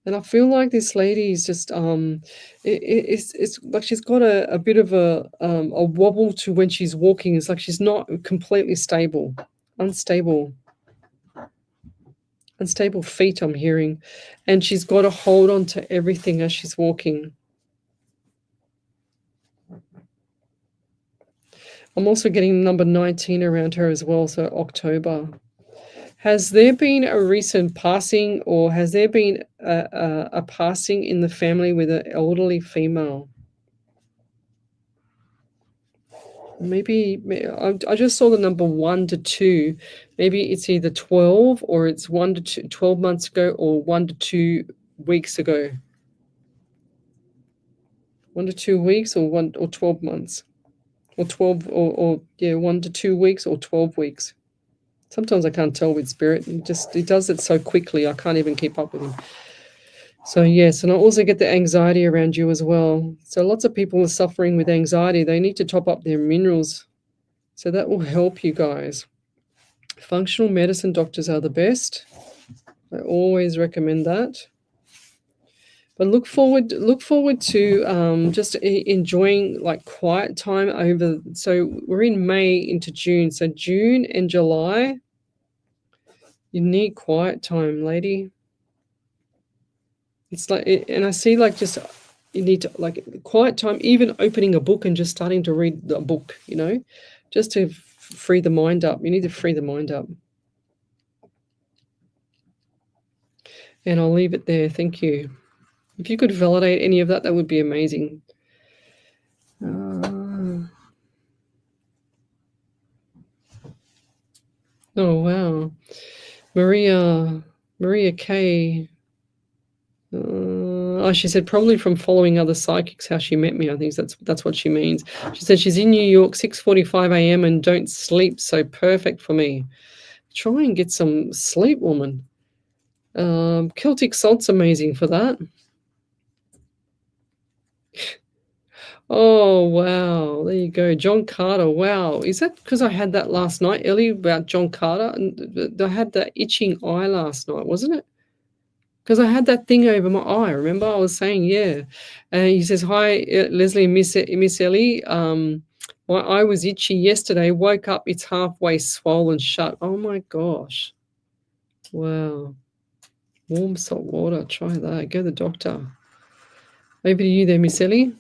And I feel like this lady is just, it's like she's got a bit of a wobble to when she's walking. It's like she's not completely stable, unstable. Unstable feet, I'm hearing. And she's got to hold on to everything as she's walking. I'm also getting number 19 around her as well, so October. Has there been a recent passing, or has there been a passing in the family with an elderly female? Maybe I just saw the number 1 to 2. Maybe it's either 12 or it's 1 to 2, 12 months ago, or 1 to 2 weeks ago. 1 to 2 weeks, or 12 months, or 12, or 1 to 2 weeks or 12 weeks. Sometimes I can't tell with spirit. He does it so quickly I can't even keep up with him. So yes, and I also get the anxiety around you as well. So lots of people are suffering with anxiety. They need to top up their minerals. So that will help you guys. Functional medicine doctors are the best. I always recommend that. But look forward to just enjoying like quiet time over. So we're in May into June. So June and July, you need quiet time, lady. It's like, and I see like just you need to like quiet time, even opening a book and just starting to read the book, just to free the mind up. You need to free the mind up. And I'll leave it there. Thank you. If you could validate any of that, that would be amazing. Oh, wow. Maria K. She said probably from following other psychics how she met me. I think that's what she means. She said she's in New York, 6:45 a.m. and don't sleep, so perfect for me. Try and get some sleep, woman. Celtic salt's amazing for that. Oh, wow. There you go. John Carter. Wow. Is that because I had that last night, Ellie, about John Carter? And I had that itching eye last night, wasn't it? Because I had that thing over my eye. Remember, I was saying, yeah. And he says, hi, Leslie and Miss Ellie. My eye was itchy yesterday. Woke up, it's halfway swollen shut. Oh, my gosh. Wow. Warm salt water. Try that. Go to the doctor. Over to you there, Miss Ellie.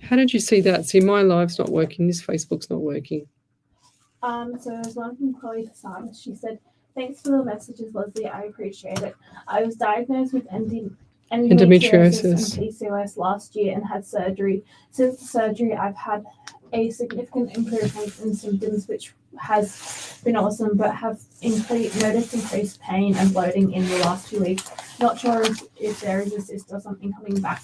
How did you see that? See, my live's not working. This Facebook's not working. So there's one from Chloe Passam. She said, thanks for the messages, Leslie. I appreciate it. I was diagnosed with endometriosis and PCOS last year and had surgery. Since the surgery, I've had a significant improvement in symptoms, which has been awesome, but have noticed increased pain and bloating in the last few weeks. Not sure if there is a cyst or something coming back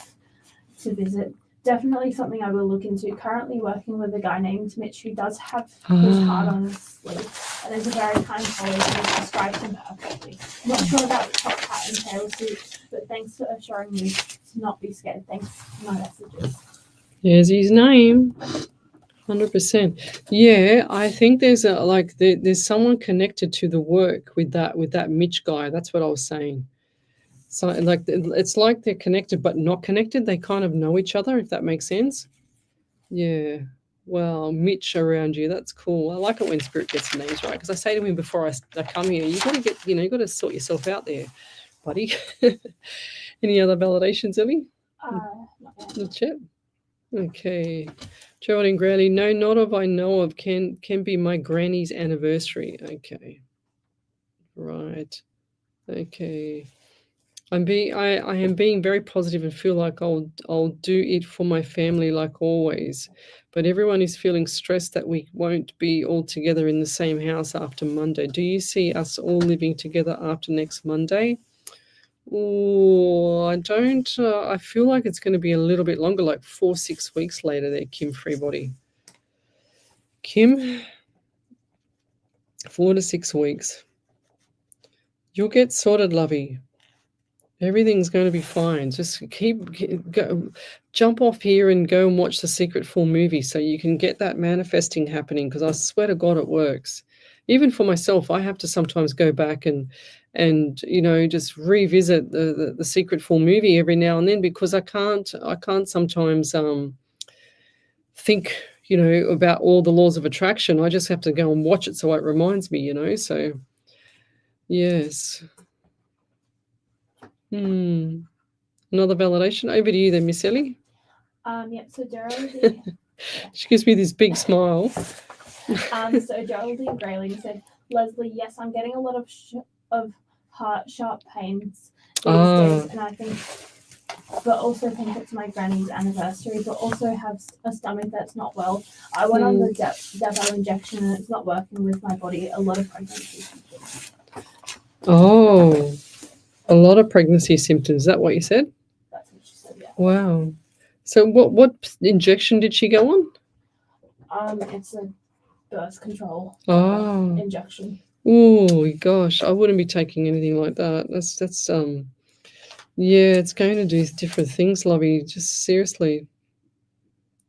to visit. Definitely something I will look into. Currently working with a guy named Mitch who does have his heart on his sleeve and is a very kind colleague who describes him perfectly. Not sure about the top hat and tail suit, but thanks for assuring me to not be scared. Thanks for my messages. Here's his name. 100%. Yeah, I think there's there's someone connected to the work with that Mitch guy. That's what I was saying. So like it's like they're connected but not connected. They kind of know each other, if that makes sense. Yeah. Well, Mitch around you, that's cool. I like it when spirit gets the names right, because I say to him before I come here, you got to get, you got to sort yourself out there, buddy. Any other validations, Ellie? Not yet. Okay. Geraldine Grayling, no, not of I know of can be my granny's anniversary. Okay. Right. Okay. I am being very positive and feel like I'll do it for my family like always. But everyone is feeling stressed that we won't be all together in the same house after Monday. Do you see us all living together after next Monday? Oh, I don't. I feel like it's going to be a little bit longer, like 4-6 weeks later there, Kim Freebody. Kim, 4 to 6 weeks. You'll get sorted, lovey. Everything's going to be fine. Just jump off here and go and watch the Secret full movie so you can get that manifesting happening, because I swear to God it works. Even for myself, I have to sometimes go back and just revisit the Secret full movie every now and then, because I can't sometimes think about all the laws of attraction. I just have to go and watch it so it reminds me, so yes. Another validation. Over to you then, Miss Ellie. So Geraldine, She gives me this big smile. so Geraldine Grayling said, Leslie, yes, I'm getting a lot of heart sharp pains these days, and I think, but also think it's my granny's anniversary, but also have a stomach that's not well. I went on the Devo injection and it's not working with my body. A lot of pregnancy symptoms. Oh, a lot of pregnancy symptoms. Is that what you said? That's what she said, yeah. Wow. So what injection did she go on? It's a birth control injection. Oh gosh, I wouldn't be taking anything like that. That's yeah, it's going to do different things, lovey. Just seriously.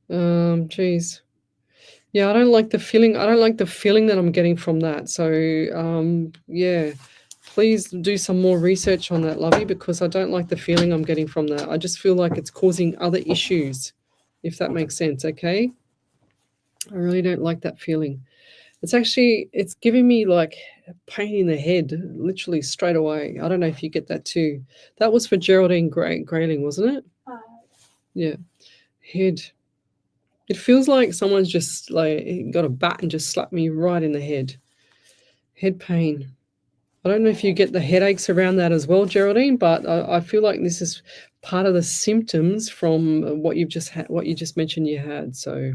Geez. Yeah, I don't like the feeling. I don't like the feeling that I'm getting from that. So yeah, please do some more research on that, lovey, because I don't like the feeling I'm getting from that. I just feel like it's causing other issues, if that makes sense, okay? I really don't like that feeling. It's giving me like pain in the head, literally straight away. I don't know if you get that too. That was for Geraldine Grayling, wasn't it? Yeah. Head. It feels like someone's just like got a bat and just slapped me right in the head. Head pain. I don't know if you get the headaches around that as well, Geraldine, but I feel like this is part of the symptoms from what you just mentioned you had. So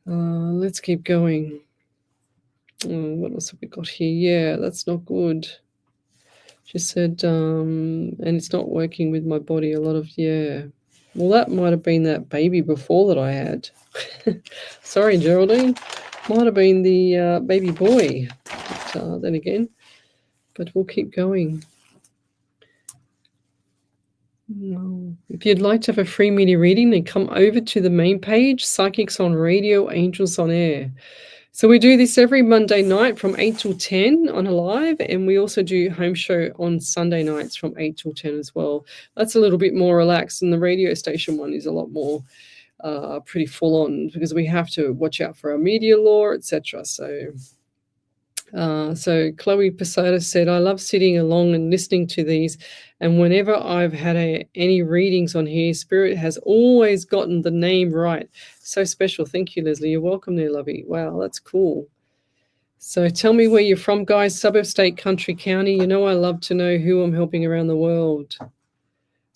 let's keep going. What else have we got here? Yeah, that's not good. She said, and it's not working with my body. A lot of, yeah. Well, that might have been that baby before that I had. Sorry, Geraldine. Might have been the baby boy. But, then again, but we'll keep going. If you'd like to have a free media reading, then come over to the main page, Psychics on Radio, Angels on Air. So we do this every Monday night from 8 till 10 on a live, and we also do home show on Sunday nights from 8 till 10 as well. That's a little bit more relaxed, and the radio station one is a lot more pretty full on because we have to watch out for our media law, etc. So Chloe Posada said, I love sitting along and listening to these, and whenever I've had any readings on here, Spirit has always gotten the name right. So special. Thank you, Leslie. You're welcome there, lovey. Wow, that's cool. So tell me where you're from, guys. Suburb, state, country, county. You know I love to know who I'm helping around the world.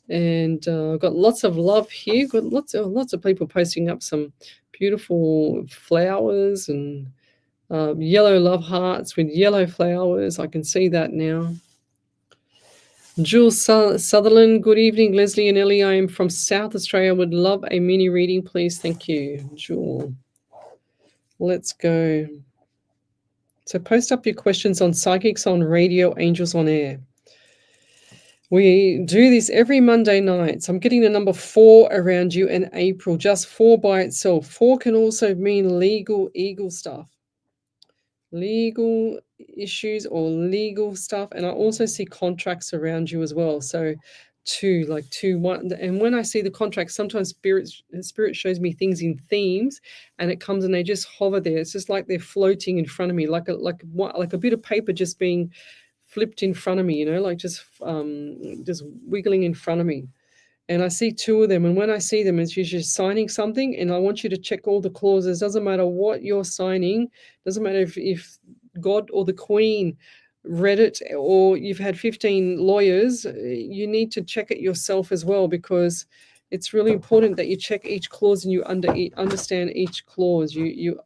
And I've got lots of love here. Got lots of people posting up some beautiful flowers and yellow love hearts with yellow flowers. I can see that now. Jules Sutherland, good evening, Leslie and Ellie. I am from South Australia. Would love a mini reading, please. Thank you, Jules. Let's go. So post up your questions on Psychics on Radio, Angels on Air. We do this every Monday night. So I'm getting the number 4 around you in April, just 4 by itself. 4 can also mean legal eagle stuff. Legal issues or legal stuff, and I also see contracts around you as well. So 2, like 2, 1, and when I see the contracts, sometimes spirit shows me things in themes, and it comes and they just hover there. It's just like they're floating in front of me, like a bit of paper just being flipped in front of me, like just wiggling in front of me. And I see 2 of them, and when I see them, it's usually signing something, and I want you to check all the clauses. Doesn't matter what you're signing. Doesn't matter if God or the Queen read it or you've had 15 lawyers. You need to check it yourself as well, because it's really important that you check each clause and you understand each clause. You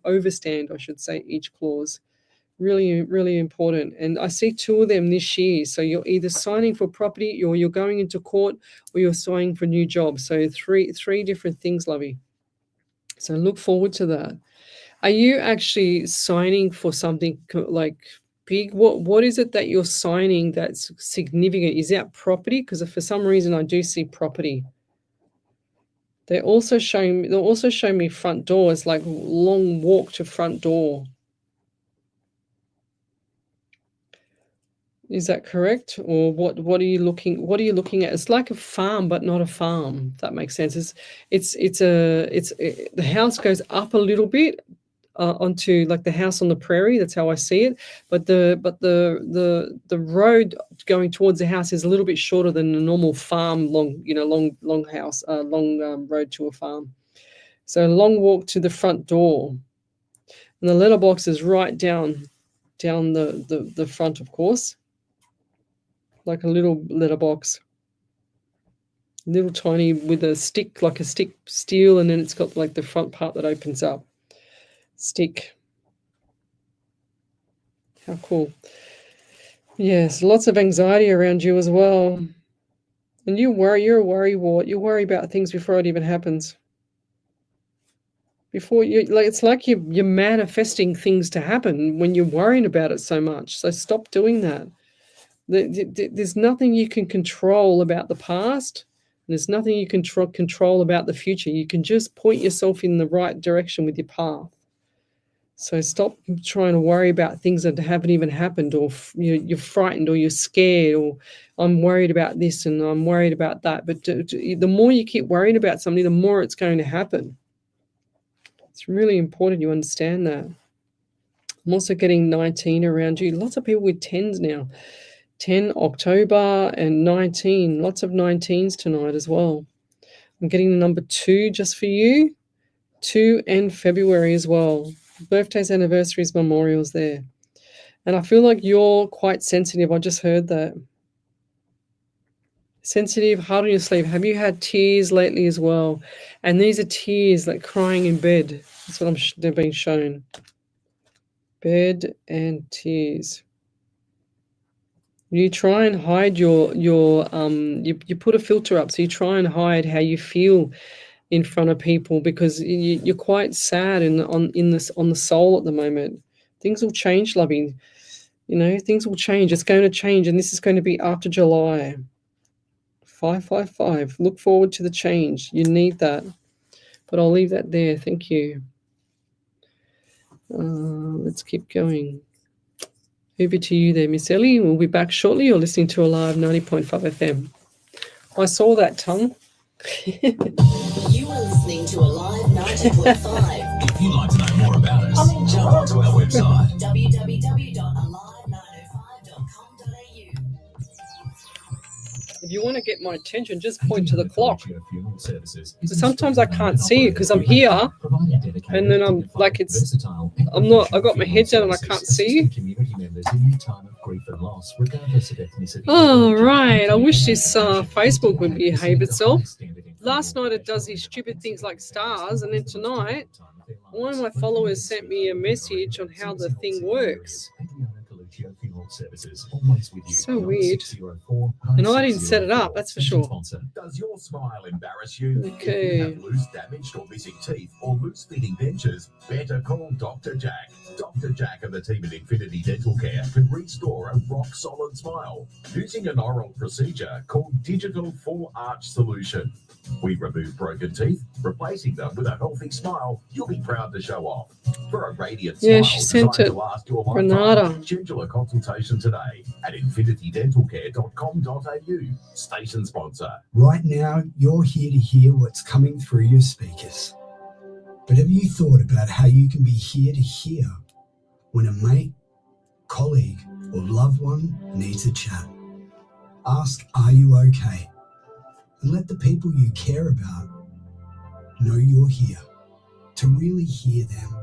overstand, I should say, each clause. Really, really important. And I see 2 of them this year. So you're either signing for property or you're going into court or you're signing for new jobs. So three different things, lovey. So look forward to that. Are you actually signing for something like big? What is it that you're signing that's significant? Is that property? Because for some reason I do see property. They'll also show me front doors, like long walk to front door. Is that correct? Or what are you looking at? It's like a farm, but not a farm, if that makes sense. The house goes up a little bit onto like the house on the prairie. That's how I see it. But the road going towards the house is a little bit shorter than a normal farm, long road to a farm. So a long walk to the front door, and the letterbox is right down the front, of course, like a little letterbox. Little tiny with a stick, like a stick steel, and then it's got like the front part that opens up. Stick. How cool. Yes, lots of anxiety around you as well. And you're a worrywart. You worry about things before it even happens. Before you, like, it's like you're manifesting things to happen when you're worrying about it so much. So stop doing that. There's nothing you can control about the past. There's nothing you can control about the future. You can just point yourself in the right direction with your path. So stop trying to worry about things that haven't even happened, or you're frightened, or you're scared, or I'm worried about this and I'm worried about that. But the more you keep worrying about something, the more it's going to happen. It's really important you understand that. I'm also getting 19 around you. Lots of people with 10s now. 10 October and 19. Lots of 19s tonight as well. I'm getting the number 2 just for you. 2 and February as well. Birthdays, anniversaries, memorials there. And I feel like you're quite sensitive. I just heard that. Sensitive, heart on your sleeve. Have you had tears lately as well? And these are tears like crying in bed. That's what they're being shown. Bed and tears. You try and hide you put a filter up, so you try and hide how you feel in front of people, because you're quite sad on the soul at the moment. Things will change, lovey. Things will change. It's going to change, and this is going to be after July. 555. Look forward to the change. You need that. But I'll leave that there. Thank you. Let's keep going. Over to you there, Miss Ellie. We'll be back shortly. You're listening to Alive 90.5 FM. I saw that tongue. You are listening to Alive 90.5. If you'd like to know more about us, jump onto our website. www.alive905.com.au. If you want to get my attention, just point to the clock. Sometimes I can't see it because I'm here, and then I'm like, I got my head down and I can't see you. Oh, right. I wish this Facebook would behave itself. Last night it does these stupid things like stars, and then tonight one of my followers sent me a message on how the thing works. So weird. And I didn't set it up, that's for sure. Does your smile embarrass you? Okay. If you have loose, damaged or missing teeth or loose fitting dentures, better call Dr. Jack. Dr. Jack and the team at Infinity Dental Care can restore a rock-solid smile using an oral procedure called Digital Full Arch Solution. We remove broken teeth, replacing them with a healthy smile you'll be proud to show off. For a radiant smile she sent designed it. to last your lifetime, Renata. schedule a consultation today at infinitydentalcare.com.au. Station sponsor. Right now, you're here to hear what's coming through your speakers. But have you thought about how you can be here to hear when a mate, colleague, or loved one needs a chat? Ask, are you okay? And let the people you care about know you're here to really hear them,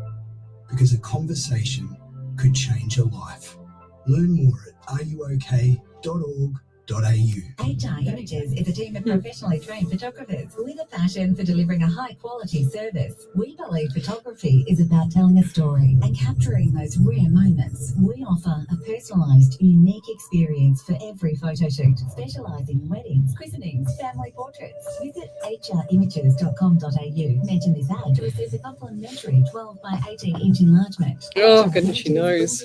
because because a conversation could change your life. Learn more at areyouok.org.au. HR Images is a team of professionally trained photographers with a passion for delivering a high-quality service. We believe photography is about telling a story and capturing those rare moments. We offer a personalised, unique experience for every photo shoot, specialising in weddings, christenings, family portraits. Visit hrimages.com.au. Mention this ad to receive a complimentary 12 by 18-inch enlargement. Oh, goodness, she knows.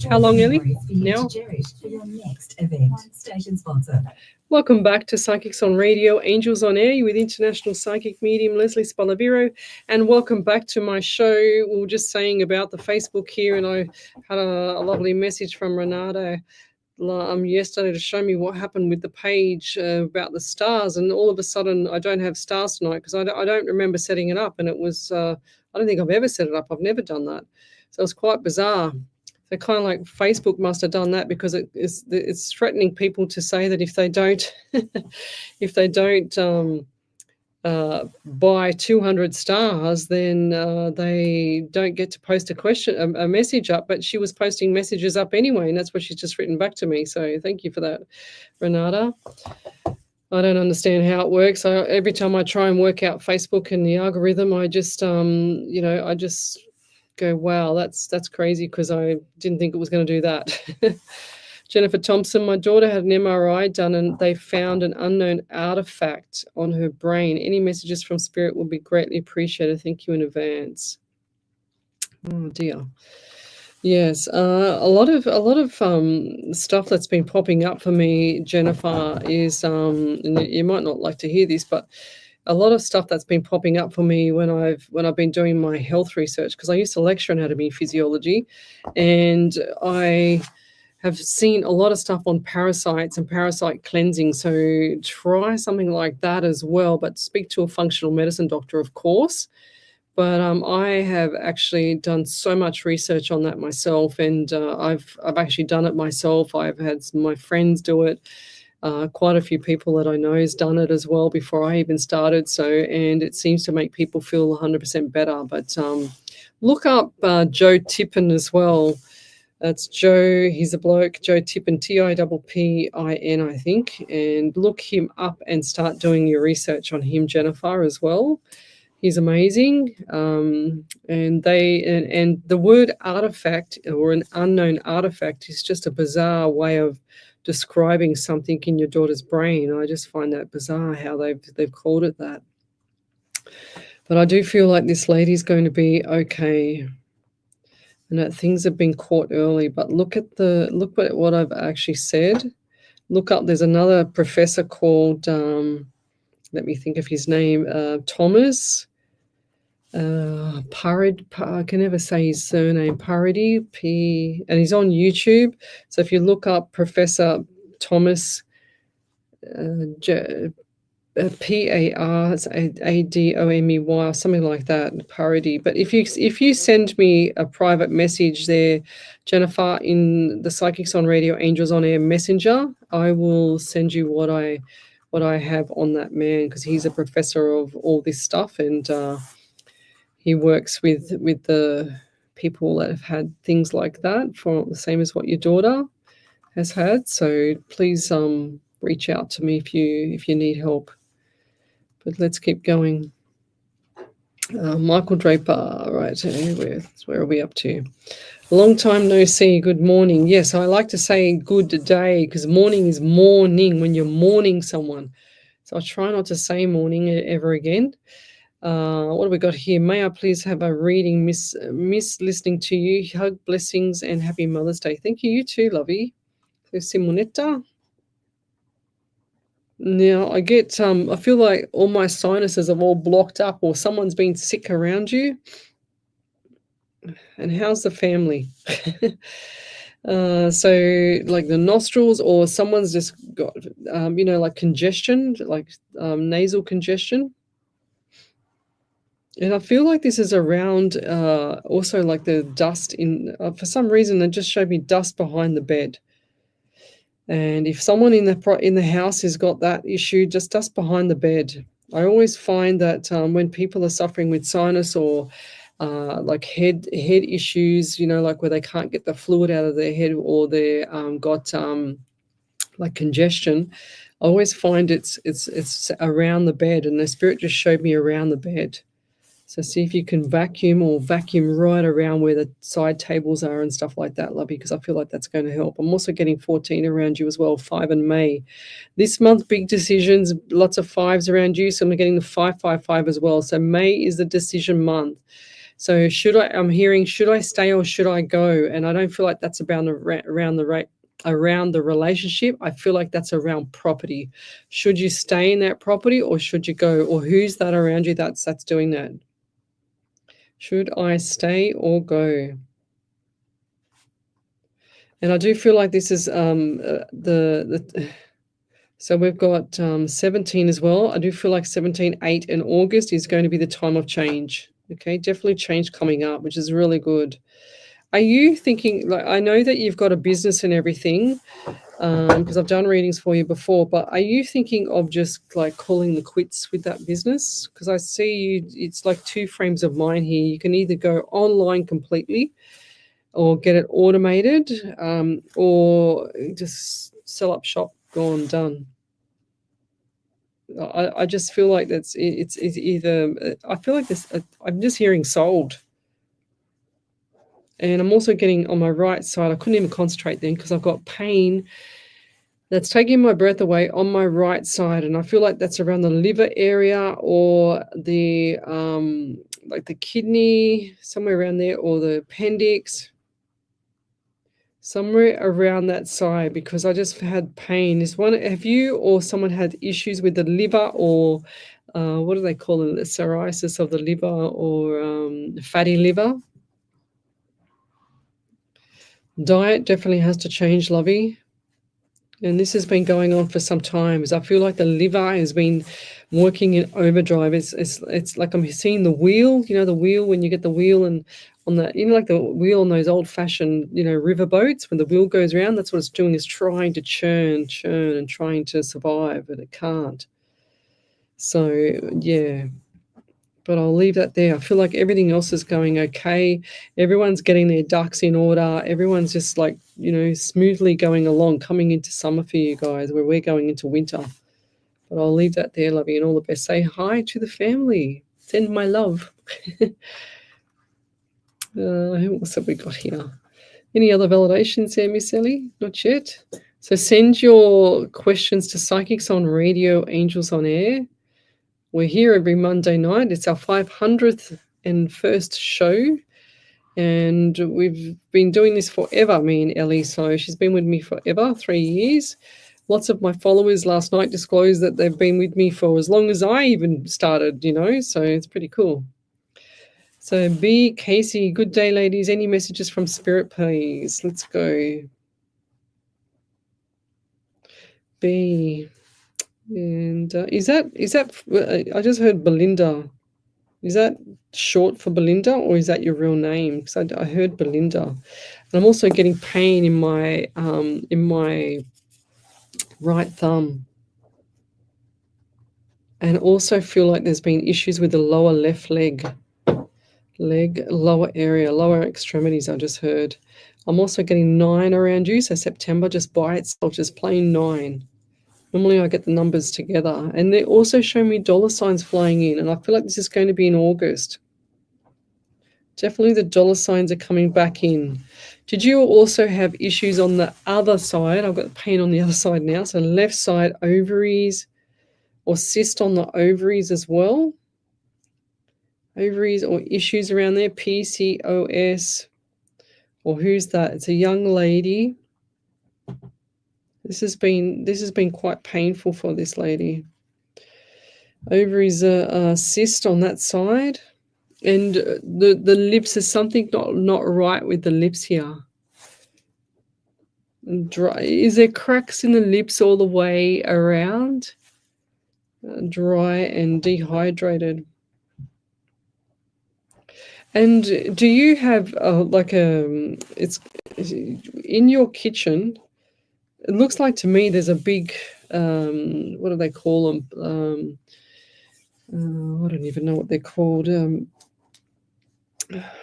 How long, Ellie? Now? For your next event. Station sponsor. Welcome back to Psychics on Radio, Angels on Air with International Psychic Medium Lesley Spaliviero, and welcome back to my show. We were just saying about the Facebook here, and I had a lovely message from Renata yesterday to show me what happened with the page about the stars, and all of a sudden I don't have stars tonight because I don't remember setting it up, and it was I don't think I've ever set it up. I've never done that. So it's quite bizarre. So kind of like Facebook must have done that because it's threatening people to say that if they don't buy 200 stars, then they don't get to post a message up. But she was posting messages up anyway, and that's what she's just written back to me. So thank you for that, Renata. I don't understand how it works. Every time I try and work out Facebook and the algorithm, I just I just go, wow, that's crazy, because I didn't think it was going to do that. Jennifer Thompson, my daughter had an MRI done and they found an unknown artifact on her brain. Any messages from spirit will be greatly appreciated. Thank you in advance. Oh dear. Yes, a lot of stuff that's been popping up for me, Jennifer, is and you might not like to hear this, but a lot of stuff that's been popping up for me when I've been doing my health research, because I used to lecture anatomy and physiology, and I have seen a lot of stuff on parasites and parasite cleansing. So try something like that as well, but speak to a functional medicine doctor, of course. But I have actually done so much research on that myself, and I've actually done it myself. I've had my friends do it. Quite a few people that I know has done it as well before I even started. And it seems to make people feel 100% better. But look up Joe Tippin as well. That's Joe. He's a bloke, Joe Tippin, Tippin, I think. And look him up and start doing your research on him, Jennifer, as well. He's amazing. And the word artifact, or an unknown artifact, is just a bizarre way of describing something in your daughter's brain. I just find that bizarre how they've called it that. But I do feel like this lady's going to be okay, and that things have been caught early. But look at what I've actually said. Look up. There's another professor called let me think of his name. Thomas Parad. I can never say his surname. Parady, and he's on YouTube. So if you look up Professor Thomas Paradomey or something like that, Parody. But if you send me a private message there, Jennifer, in the Psychics on Radio Angels on Air Messenger, I will send you what I have on that man, because he's a professor of all this stuff, and he works with the people that have had things like that, for the same as what your daughter has had. So please reach out to me if you need help. But let's keep going. Michael Draper, right? Where are we up to? Long time no see. Good morning. Yes, I like to say good day, because morning is mourning, when you're mourning someone. So I try not to say morning ever again. What do we got here? May I please have a reading? Miss listening to you. Hug, blessings, and happy Mother's Day. Thank you. You too, lovey. So Simonetta. Now I get I feel like all my sinuses have all blocked up, or someone's been sick around you. And how's the family? So like the nostrils, or someone's just got like congestion, like nasal congestion. And I feel like this is around also like the dust in for some reason they just showed me dust behind the bed. And if someone in the house has got that issue, just dust behind the bed. I always find that when people are suffering with sinus or like head issues, like where they can't get the fluid out of their head, or they're got like congestion, I always find it's around the bed, and the spirit just showed me around the bed. So see if you can vacuum right around where the side tables are and stuff like that, lovey, because I feel like that's going to help. I'm also getting 14 around you as well, 5 in May. This month, big decisions, lots of 5s around you, so I'm getting the 555 as well. So May is the decision month. So I'm hearing, should I stay or should I go? And I don't feel like that's around the relationship. I feel like that's around property. Should you stay in that property or should you go? Or who's that around you that's doing that? Should I stay or go? And I do feel like this is so we've got 17 as well. I do feel like 17, 8 in August is going to be the time of change. Okay, definitely change coming up, which is really good. Are you thinking, like, I know that you've got a business and everything, because I've done readings for you before, but are you thinking of just like calling the quits with that business? Because I see you, it's like two frames of mind here. You can either go online completely or get it automated, or just sell up shop, gone, done. I just feel like it's either, I feel like this, I'm just hearing sold. And I'm also getting on my right side, I couldn't even concentrate then because I've got pain that's taking my breath away on my right side. And I feel like that's around the liver area or the, like the kidney, somewhere around there, or the appendix, somewhere around that side, because I just had pain. Have you or someone had issues with the liver, or what do they call it? The cirrhosis of the liver, or fatty liver? Diet definitely has to change, lovey. And this has been going on for some time. I feel like the liver has been working in overdrive. It's like I'm seeing the wheel, the wheel when you get the wheel and on the, like the wheel on those old fashioned, river boats, when the wheel goes around, that's what it's doing, is trying to churn and trying to survive, but it can't. So, yeah. But I'll leave that there. I feel like everything else is going okay. Everyone's getting their ducks in order. Everyone's just like, smoothly going along, coming into summer for you guys, where we're going into winter. But I'll leave that there, lovey, and all the best. Say hi to the family. Send my love. Who else have we got here? Any other validations there, Miss Ellie? Not yet. So send your questions to Psychics on Radio, Angels on Air. We're here every Monday night. It's our 500th and first show. And we've been doing this forever, me and Ellie. So she's been with me forever, 3 years. Lots of my followers last night disclosed that they've been with me for as long as I even started, so it's pretty cool. So B, Casey, good day, ladies. Any messages from Spirit, please? Let's go. B. And is that I just heard Belinda. Is that short for Belinda, or is that your real name? Because I heard Belinda. And I'm also getting pain in my right thumb, and also feel like there's been issues with the lower left leg, lower area, lower extremities. I just heard. I'm also getting 9 around you, so September just by itself, just plain 9. Normally I get the numbers together, and they also show me dollar signs flying in, and I feel like this is going to be in August. Definitely the dollar signs are coming back in. Did you also have issues on the other side? I've got pain on the other side now. So left side ovaries, or cyst on the ovaries as well. Ovaries or issues around there, PCOS. Or who's that? It's a young lady. This has been quite painful for this lady. Ovaries are cyst on that side, and the lips, is something not right with the lips here. Dry. Is there cracks in the lips all the way around? Dry and dehydrated. And do you have it's in your kitchen? It looks like to me there's a big, what do they call them? I don't even know what they're called.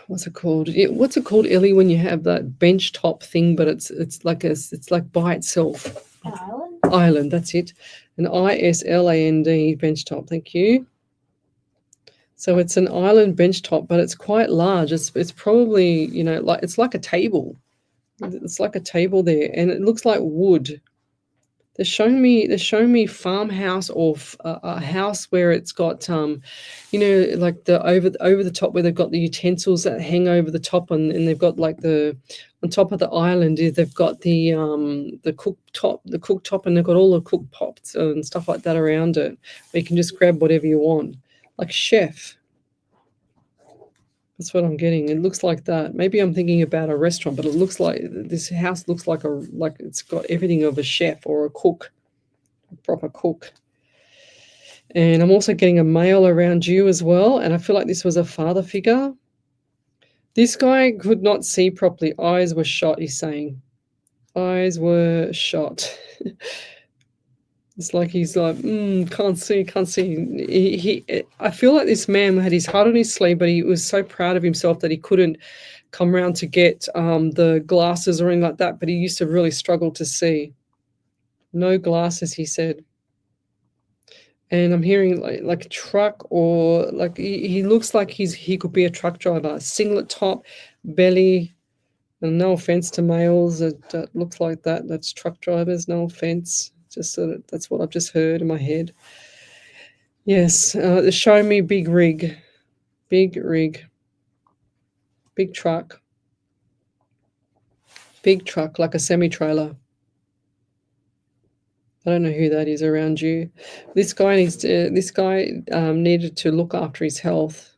What's it called? What's it called, Ellie, when you have that bench top thing, but it's like by itself? An island? Island, that's it. An ISLAND, bench top. Thank you. So it's an island bench top, but it's quite large. It's probably, it's like a table. It's like a table there, and it looks like wood. They're showing me farmhouse, or a house where it's got like the over the top, where they've got the utensils that hang over the top, and they've got like on top of the island they've got the cooktop, and they've got all the cook pots and stuff like that around it, where you can just grab whatever you want, like chef. That's what I'm getting. It looks like that. Maybe I'm thinking about a restaurant, but it looks like this house looks like it's got everything of a chef or a cook, a proper cook. And I'm also getting a male around you as well. And I feel like this was a father figure. This guy could not see properly. Eyes were shot, he's saying. Eyes were shot. It's like he's like, can't see. I feel like this man had his heart on his sleeve, but he was so proud of himself that he couldn't come around to get the glasses or anything like that. But he used to really struggle to see. No glasses, he said. And I'm hearing like a truck, or like he looks like he could be a truck driver. Singlet top, belly. And no offense to males that looks like that. That's truck drivers. No offense. Just that's what I've just heard in my head. Yes, show me big rig, big truck, like a semi-trailer. I don't know who that is around you. This guy needed to look after his health.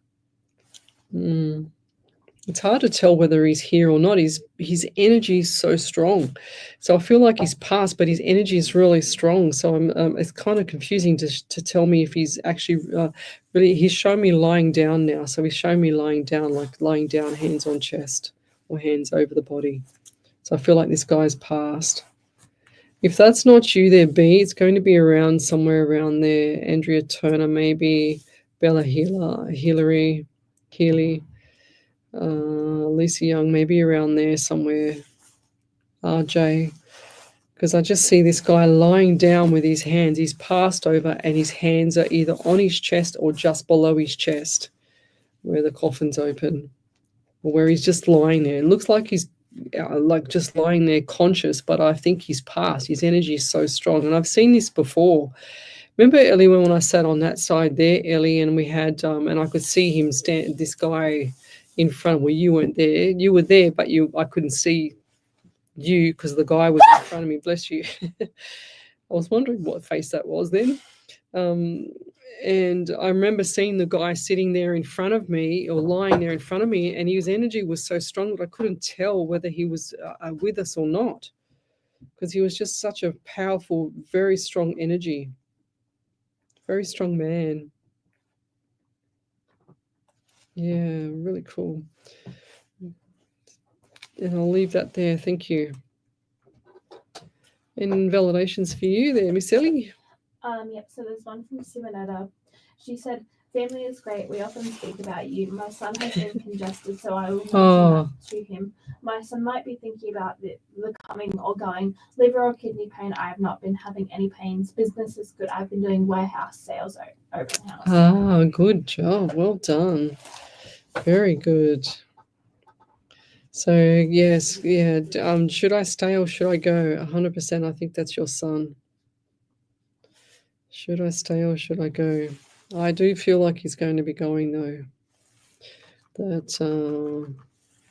It's hard to tell whether he's here or not. His energy is so strong. So I feel like he's passed, but his energy is really strong. So it's kind of confusing to tell me if he's actually really. He's showing me lying down now. So he's showing me lying down, like lying down, hands on chest or hands over the body. So I feel like this guy's passed. If that's not you there, B, it's going to be around somewhere around there. Andrea Turner, maybe. Bella Healy. Lisa Young, maybe around there somewhere. RJ, because I just see this guy lying down with his hands. He's passed over and his hands are either on his chest or just below his chest where the coffin's open, or where he's just lying there. It looks like he's like just lying there conscious, but I think he's passed. His energy is so strong, and I've seen this before. Remember, Ellie, when I sat on that side there, Ellie, and we had and I could see him stand, this guy in front. Well, you weren't there. You were there, but I couldn't see you because the guy was in front of me. Bless you. I was wondering what face that was then. And I remember seeing the guy sitting there in front of me, or lying there in front of me, and his energy was so strong that I couldn't tell whether he was with us or not, because he was just such a powerful, very strong energy. Very strong man. Yeah, really cool. And I'll leave that there. Thank you. And validations for you there, Miss Ellie? Yep, so there's one from Simonetta. She said, family is great. We often speak about you. My son has been congested, so I will mention that to him. My son might be thinking about the coming or going. Liver or kidney pain, I have not been having any pains. Business is good. I've been doing warehouse sales, open house. Good job. Well done. Very good. So, yes, yeah. Should I stay or should I go? 100%, I think that's your son. Should I stay or should I go? I do feel like he's going to be going, though. Yeah,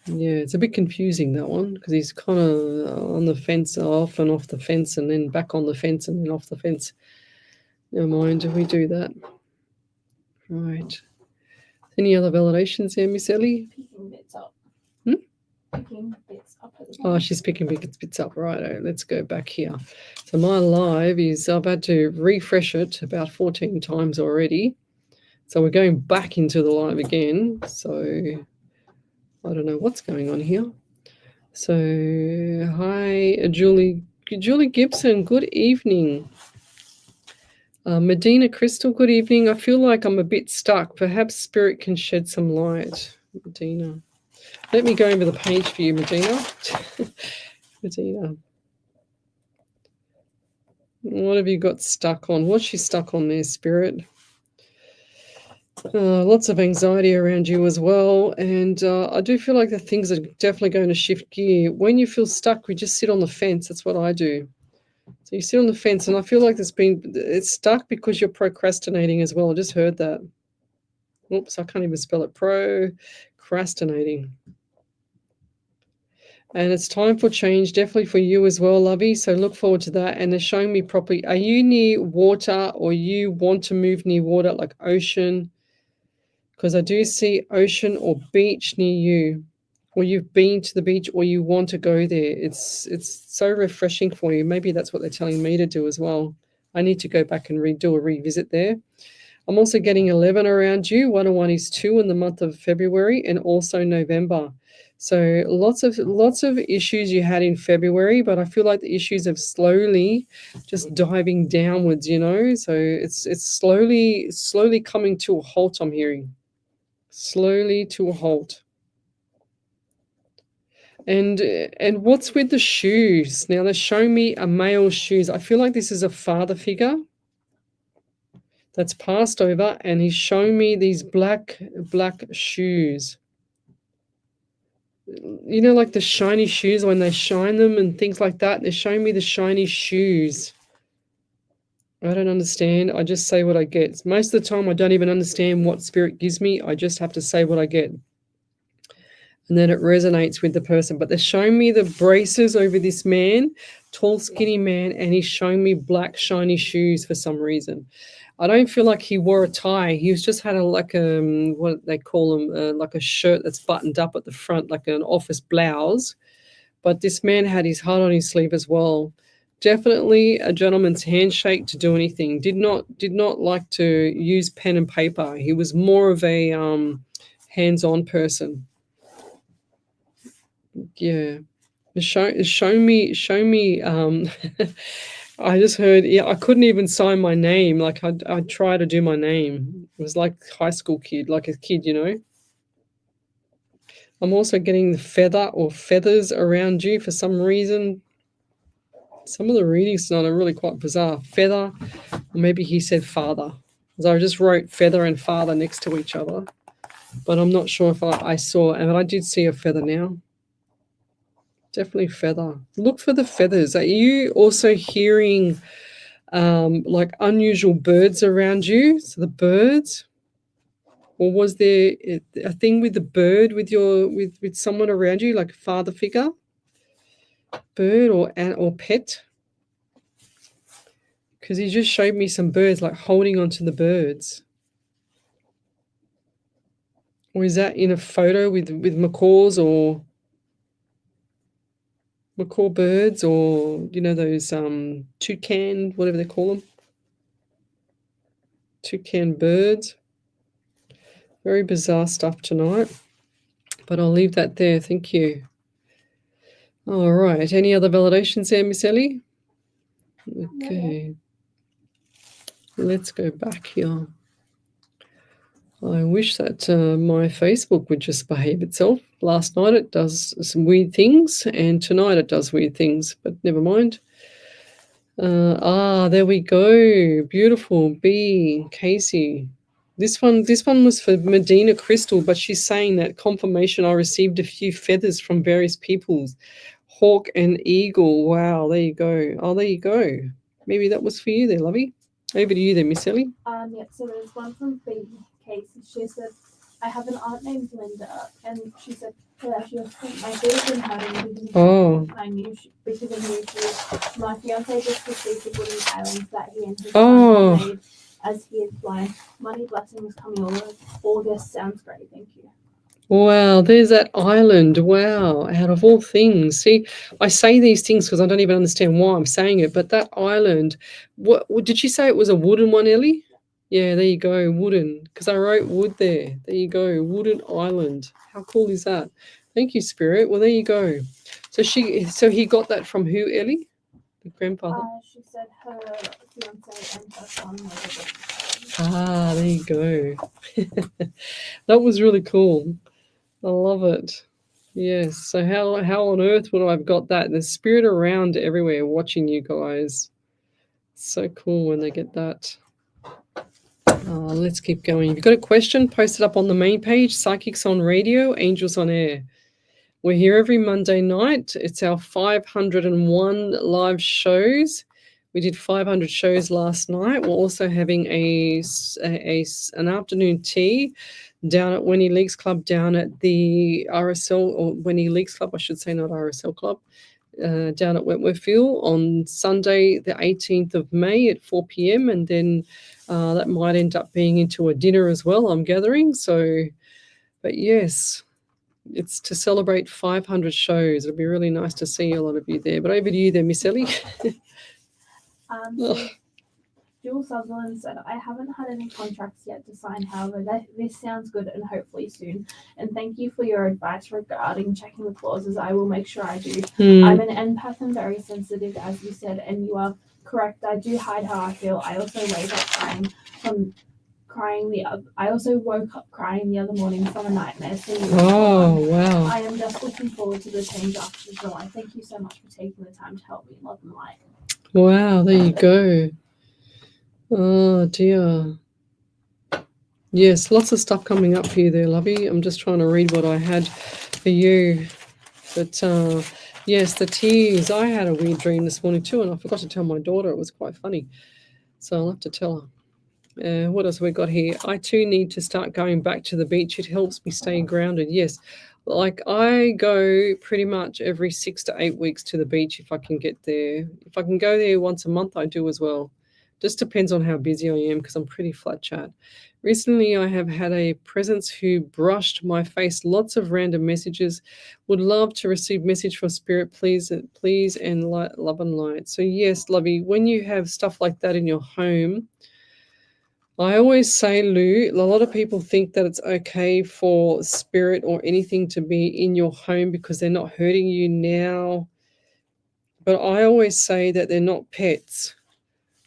it's a bit confusing, that one, because he's kind of on the fence, off and off the fence, and then back on the fence and then off the fence. Never mind, we do that. Right. Any other validations there, Miss Ellie? Picking bits up. Picking bits up. Oh, she's picking bits up. Right. Let's go back here. So my live is, I've had to refresh it about 14 times already. So we're going back into the live again. So I don't know what's going on here. So hi, Julie Gibson. Good evening. Medina Crystal, good evening. I feel like I'm a bit stuck. Perhaps Spirit can shed some light. Medina. Let me go over the page for you, Medina. Medina. What have you got stuck on? What's she stuck on there, Spirit? Lots of anxiety around you as well. And I do feel like the things are definitely going to shift gear. When you feel stuck, we just sit on the fence. That's what I do. So you sit on the fence, and I feel like it's stuck because you're procrastinating as well. I just heard that. Oops, I can't even spell it. Procrastinating. And it's time for change, definitely for you as well, lovey. So look forward to that. And they're showing me properly. Are you near water, or you want to move near water, like ocean? Because I do see ocean or beach near you, or you've been to the beach, or you want to go there. It's so refreshing for you. Maybe that's what they're telling me to do as well. I need to go back and do a revisit there. I'm also getting 11 around you. 1 and 1 is 2 in the month of February and also November. So lots of issues you had in February, but I feel like the issues have slowly just diving downwards, you know. So it's slowly coming to a halt, I'm hearing. Slowly to a halt. And what's with the shoes? Now they're showing me a male shoes. I feel like this is a father figure that's passed over, and he's showing me these black shoes. You know, like the shiny shoes when they shine them and things like that. They're showing me the shiny shoes. I don't understand. I just say what I get. Most of the time I don't even understand what spirit gives me. I just have to say what I get. And then it resonates with the person. But they're showing me the braces over this man, tall, skinny man, and he's showing me black, shiny shoes for some reason. I don't feel like he wore a tie. He was just had what they call them, like a shirt that's buttoned up at the front, like an office blouse. But this man had his heart on his sleeve as well. Definitely a gentleman's handshake to do anything. Did not like to use pen and paper. He was more of a hands-on person. Yeah. Show me I just heard, I couldn't even sign my name. Like I'd try to do my name. It was like high school kid, like a kid, you know. I'm also getting the feather or feathers around you for some reason. Some of the readings tonight are really quite bizarre. Feather, or maybe he said father. Because I just wrote feather and father next to each other. But I'm not sure if I saw, and I did see a feather now. Definitely feather. Look for the feathers. Are you also hearing like unusual birds around you? So the birds, or was there a thing with the bird with someone around you, like a father figure, bird or pet? Because he just showed me some birds, like holding onto the birds. Or is that in a photo with macaws or macaw birds, or you know those toucan, whatever they call them, toucan birds? Very bizarre stuff tonight, but I'll leave that there. Thank you. All right, any other validations there, Miss Ellie? Okay, let's go back here. I wish that my Facebook would just behave itself. Last night it does some weird things, and tonight it does weird things, but never mind. There we go. Beautiful. B, Casey. This one was for Medina Crystal, but she's saying that confirmation, I received a few feathers from various peoples. Hawk and eagle. Wow, there you go. Oh, there you go. Maybe that was for you there, lovey. Over to you there, Miss Ellie. Yeah, so there's one from B. Casey. She said, I have an aunt named Linda, and she said, she was my favorite in hiding because I knew she was my fiance just received the wooden islands that he and his son had made as he had flying. Money blessing was coming over August. Sounds great, thank you. Wow, there's that island. Wow, out of all things. See, I say these things because I don't even understand why I'm saying it, but that island, what did you say it was a wooden one, Ellie? Yeah, there you go, wooden, because I wrote wood there. There you go, wooden island. How cool is that? Thank you, Spirit. Well, there you go. So he got that from who, Ellie? The grandfather? She said her fiance and her son. There you go. That was really cool. I love it. Yes. So how on earth would I have got that? There's spirit around everywhere watching you guys. So cool when they get that. Let's keep going. If you've got a question, post it up on the main page, Psychics on Radio, Angels on Air. We're here every Monday night. It's our 501 live shows. We did 500 shows last night. We're also having an afternoon tea down at Wenny Leagues Club, down at the RSL, or Wenny Leagues Club, I should say, not RSL Club, down at Wentworthville on Sunday, the 18th of May at 4 p.m. And then that might end up being into a dinner as well, I'm gathering. So, but yes, it's to celebrate 500 shows. It'll be really nice to see a lot of you there. But over to you there, Miss Ellie. Jules Sutherland said, I haven't had any contracts yet to sign, however, this sounds good and hopefully soon. And thank you for your advice regarding checking the clauses. I will make sure I do. I'm an empath and very sensitive, as you said, and you are correct. I do hide how I feel. I also wake up I also woke up crying the other morning from a nightmare. So wow. I am just looking forward to the change after July. Thank you so much for taking the time to help me in love and light. Wow, there you go. Oh dear. Yes, lots of stuff coming up for you there, lovey. I'm just trying to read what I had for you. But yes, the tears. I had a weird dream this morning too, and I forgot to tell my daughter. It was quite funny. So I'll have to tell her. What else have we got here? I too need to start going back to the beach. It helps me stay grounded. Yes. Like I go pretty much every 6 to 8 weeks to the beach if I can get there. If I can go there once a month, I do as well. Just depends on how busy I am because I'm pretty flat chat. Recently, I have had a presence who brushed my face. Lots of random messages. Would love to receive message from Spirit, please, and love and light. So yes, lovey, when you have stuff like that in your home, I always say, Lou, a lot of people think that it's okay for spirit or anything to be in your home because they're not hurting you now. But I always say that they're not pets.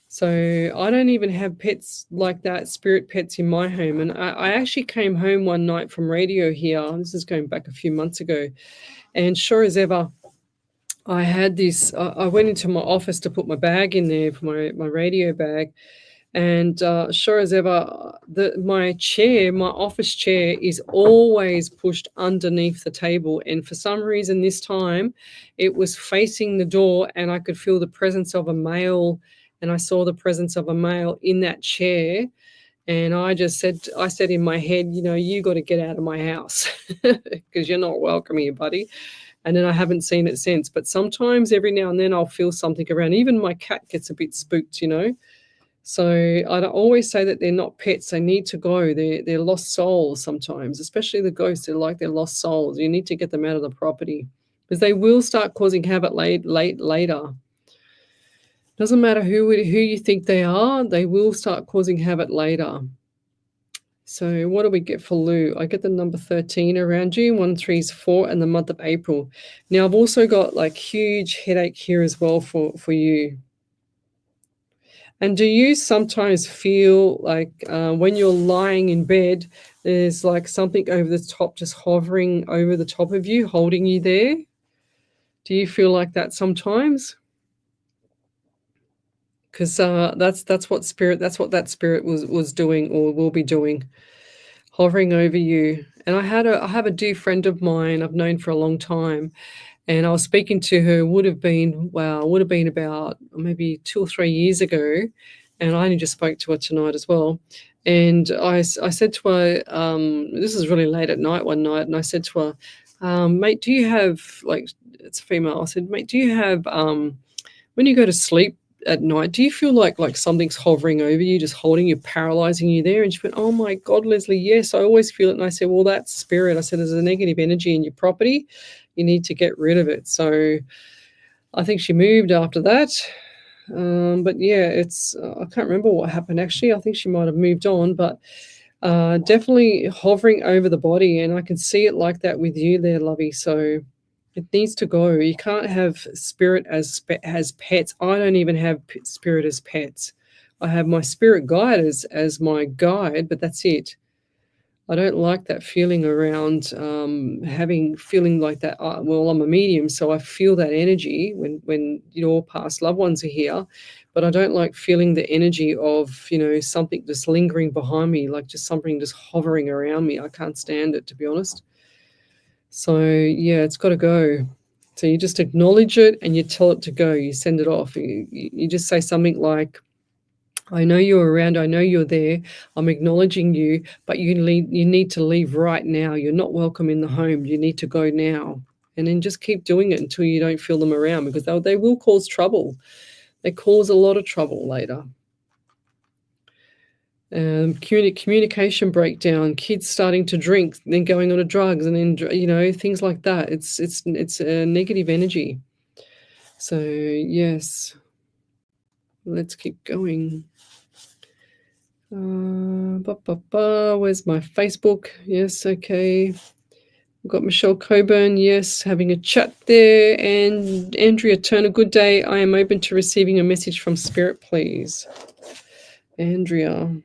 So I don't even have pets like that, spirit pets in my home. And I actually came home one night from radio here. This is going back a few months ago. And sure as ever, I had this, I went into my office to put my bag in there for my radio bag. And sure as ever, my office chair is always pushed underneath the table. And for some reason this time, it was facing the door and I could feel the presence of a male, and I saw the presence of a male in that chair. And I said in my head, you got to get out of my house because you're not welcome here, buddy. And then I haven't seen it since. But sometimes every now and then I'll feel something around. Even my cat gets a bit spooked, So I always say that they're not pets. They need to go. They're lost souls sometimes, especially the ghosts. They're like they're lost souls. You need to get them out of the property because they will start causing havoc later. Doesn't matter who you think they are. They will start causing havoc later. So what do we get for Lou? I get the number 13 around you. 1, 3 is 4 and the month of April. Now I've also got like huge headache here as well for you. And do you sometimes feel like when you're lying in bed, there's like something over the top just hovering over the top of you, holding you there? Do you feel like that sometimes? Because that's what that spirit was doing or will be doing, hovering over you. And I have a dear friend of mine I've known for a long time. And I was speaking to her, would have been about maybe 2 or 3 years ago. And I only just spoke to her tonight as well. And I said to her, this is really late at night one night, and I said to her, mate, do you have, like, it's a female, I said, mate, do you have, when you go to sleep at night, do you feel like something's hovering over you, just holding you, paralyzing you there? And she went, oh my God, Lesley, yes, I always feel it. And I said, well, that's spirit. I said, there's a negative energy in your property. You need to get rid of it. So I think she moved after that. But yeah, I can't remember what happened actually. I think she might have moved on, but definitely hovering over the body. And I can see it like that with you there, lovey. So it needs to go. You can't have spirit as pets. I don't even have spirit as pets. I have my spirit guide as my guide, but that's it. I don't like that feeling around feeling like that. Well, I'm a medium, so I feel that energy when your past loved ones are here, but I don't like feeling the energy of, something just lingering behind me, like just something just hovering around me. I can't stand it, to be honest. So yeah, it's got to go. So you just acknowledge it and you tell it to go. You send it off. You just say something like, I know you're around. I know you're there. I'm acknowledging you, but you need to leave right now. You're not welcome in the home. You need to go now. And then just keep doing it until you don't feel them around, because they will cause trouble. They cause a lot of trouble later. Communication breakdown, kids starting to drink, then going on to drugs, and then things like that. It's a negative energy. So yes, let's keep going. Where's my Facebook? Yes, okay. We've got Michelle Coburn, yes, having a chat there. And Andrea Turner, good day. I am open to receiving a message from Spirit, please. Andrea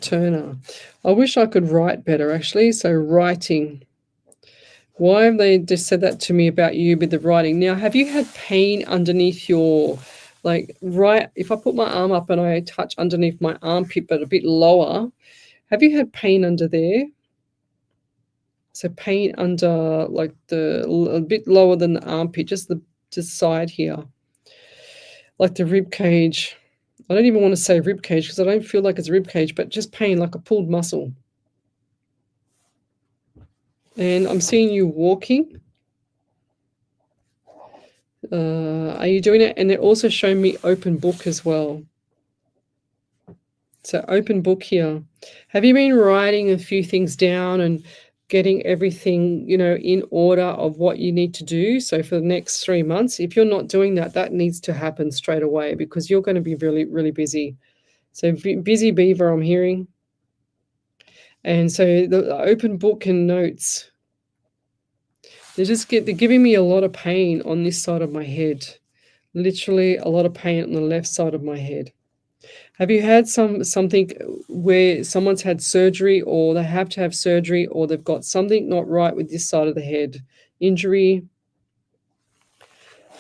Turner. I wish I could write better, actually. So writing. Why have they just said that to me about you with the writing? Now, have you had pain underneath your, like, right? If I put my arm up and I touch underneath my armpit, but a bit lower, have you had pain under there? So pain under, like, a bit lower than the armpit, just the side here, like the rib cage. I don't even want to say rib cage because I don't feel like it's rib cage, but just pain, like a pulled muscle. And I'm seeing you walking. Are you doing it? And they're also showing me open book as well. So open book here. Have you been writing a few things down and getting everything, in order of what you need to do? So for the next 3 months, if you're not doing that, that needs to happen straight away because you're going to be really, really busy. So busy beaver, I'm hearing. And so the open book and notes, they're giving me a lot of pain on this side of my head. Literally a lot of pain on the left side of my head. Have you had something where someone's had surgery or they have to have surgery or they've got something not right with this side of the head? Injury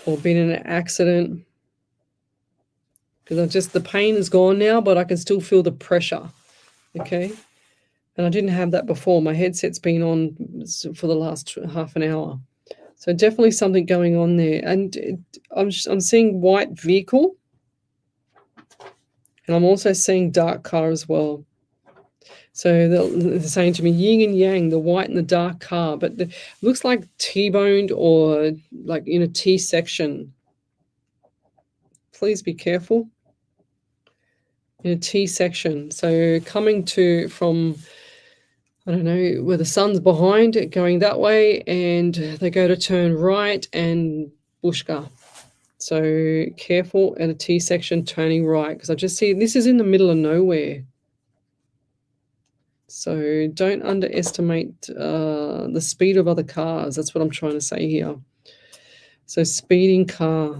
or been in an accident? Because the pain is gone now, but I can still feel the pressure, okay? And I didn't have that before. My headset's been on for the last half an hour. So definitely something going on there. And I'm seeing white vehicle. And I'm also seeing dark car as well. So they're saying to me, yin and yang, the white and the dark car. But it looks like T-boned or like in a T-section. Please be careful. In a T-section. So coming from, I don't know, where the sun's behind it, going that way. And they go to turn right and bushka. So careful at a T-section turning right because I just see this is in the middle of nowhere. So don't underestimate the speed of other cars. That's what I'm trying to say here. So speeding car.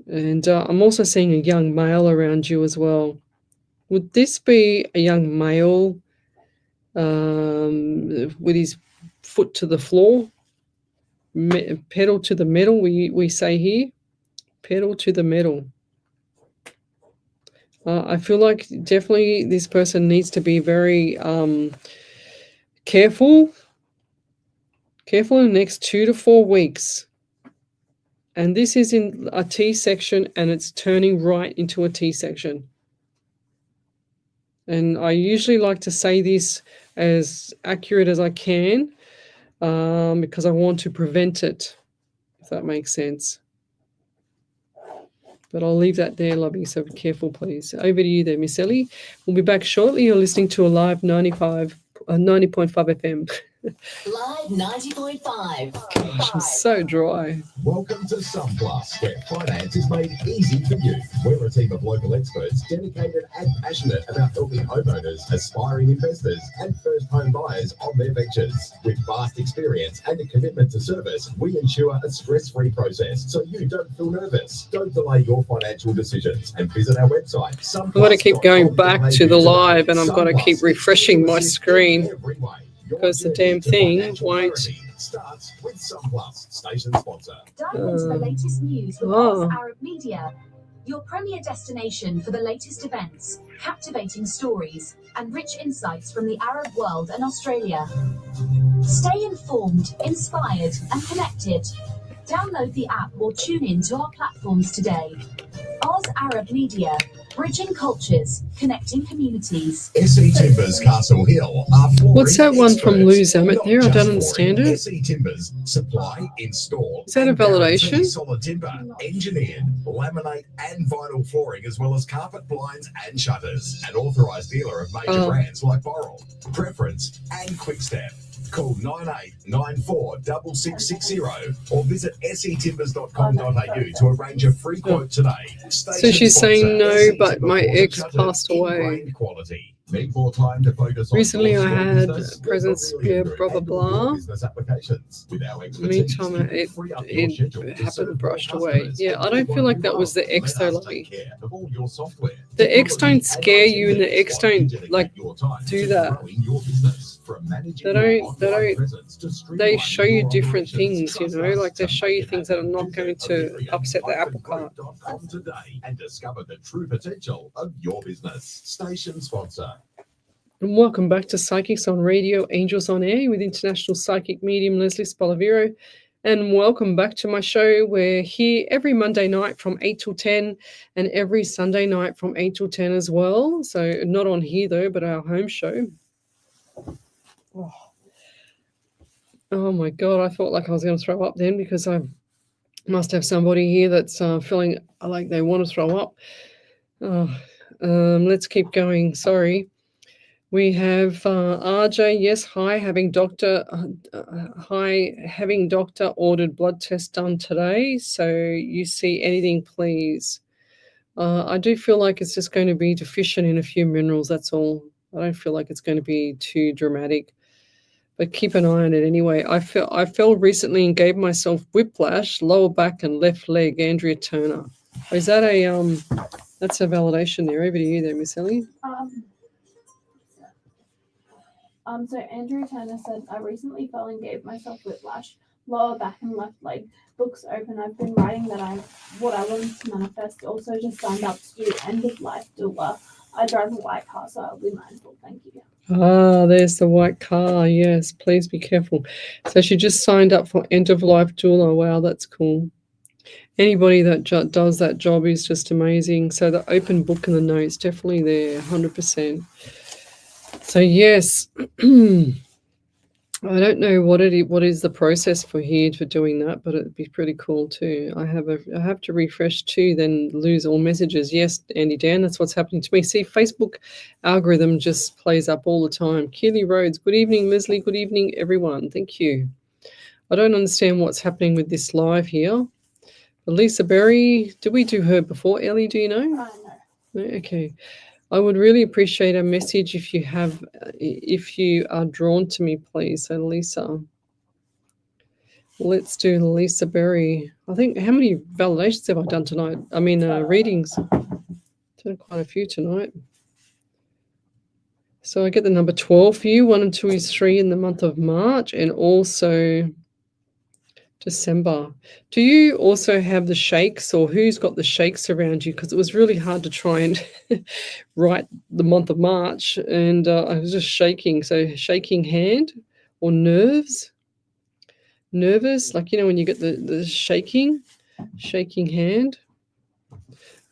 And I'm also seeing a young male around you as well. Would this be a young male with his foot to the floor? Pedal to the metal, we say here. Pedal to the metal. I feel like definitely this person needs to be very careful. Careful in the next 2 to 4 weeks. And this is in a T-section and it's turning right into a T-section. And I usually like to say this as accurate as I can. Because I want to prevent it, if that makes sense. But I'll leave that there, lovey, so be careful, please. Over to you there, Miss Ellie. We'll be back shortly. You're listening to a live 90.5 FM. Live 90.5. Gosh, I'm so dry. Welcome to SunPlus, where finance is made easy for you. We're a team of local experts dedicated and passionate about helping homeowners, aspiring investors, and first home buyers on their ventures. With vast experience and a commitment to service, we ensure a stress-free process so you don't feel nervous. Don't delay your financial decisions and visit our website. I've got to keep going back to the live and I've got to keep refreshing my screen. Because the damn thing won't. Starts with SunPlus, station sponsor. Dive into the latest news with Oz Arab Media, your premier destination for the latest events, captivating stories, and rich insights from the Arab world and Australia. Stay informed, inspired, and connected. Download the app or tune in to our platforms today. Oz Arab Media, bridging cultures, connecting communities. SE Timbers Castle Hill are what's that one from Lou Zammit there? I don't understand it. SE Timbers supply, install. Is that a validation? Solid timber, engineered, laminate and vinyl flooring, as well as carpet, blinds and shutters. An authorised dealer of major brands like Boral, Preference and Quickstep. Call 98946660 or visit setimbers.com.au to arrange a free quote today. So she's saying no, but my ex passed away. Ingrained quality. Need more time to focus on Recently your I had business? presents, Let the yeah, real blah, blah, handle your blah. business applications. With our expertise, Meantime, you can free up your schedule to it serve happened, more brushed away. customers Yeah, and I do don't feel what like you that was love. the ex though, Let us lovey. take care of all your software, The ex technology, don't scare you and the ex don't dedicate like your time do to that. growing your business. From managing They your don't, online presence to they streamlining show you your different operations. things, you Trust know, us like they to show make you it things that are happen. not going to upset the apple cart. Group.com today and discover the true potential of your business. Station sponsor. And welcome back to Psychics on Radio, Angels on Air with international psychic medium Lesley Spaliviero. And welcome back to my show. We're here every Monday night from 8 till 10 and every Sunday night from 8 till 10 as well. So not on here though, but our home show. Oh my God, I felt like I was going to throw up then because I must have somebody here that's feeling like they want to throw up. Let's keep going. Sorry. We have RJ. Yes, hi. Having doctor ordered blood test done today. So you see anything, please. I do feel like it's just going to be deficient in a few minerals. That's all. I don't feel like it's going to be too dramatic. But keep an eye on it anyway. I fell recently and gave myself whiplash, lower back and left leg. Andrea Turner. Is that that's a validation there? Over to you there, Miss Ellie. So Andrew Turner said, I recently fell and gave myself whiplash, lower back and left leg. Books open. I've been writing that what I wanted to manifest. Also just signed up to do end of life doula. I drive a white car, so I'll be mindful. Thank you. Ah, there's the white car. Yes, please be careful. So she just signed up for end of life doula. Wow, that's cool. Anybody that does that job is just amazing. So the open book and the notes definitely there, 100%. So yes, I don't know what is the process for doing that, but it'd be pretty cool too. I have to refresh too, then lose all messages. Yes, Andy Dan, that's what's happening to me. See, Facebook algorithm just plays up all the time. Keely Rhodes, good evening, Leslie. Good evening, everyone. Thank you. I don't understand what's happening with this live here. Lisa Berry, did we do her before? Ellie, do you know? No. Okay. I would really appreciate a message if you are drawn to me, please. So Lisa, let's do Lisa Berry. I think, how many validations have I done tonight? I mean, readings. Done quite a few tonight. So I get the number 12 for you. 1 and 2 is 3 in the month of March and also December. Do you also have the shakes, or who's got the shakes around you? Because it was really hard to try and write the month of March, and I was just shaking. So shaking hand or nervous, like, you know, when you get the shaking hand.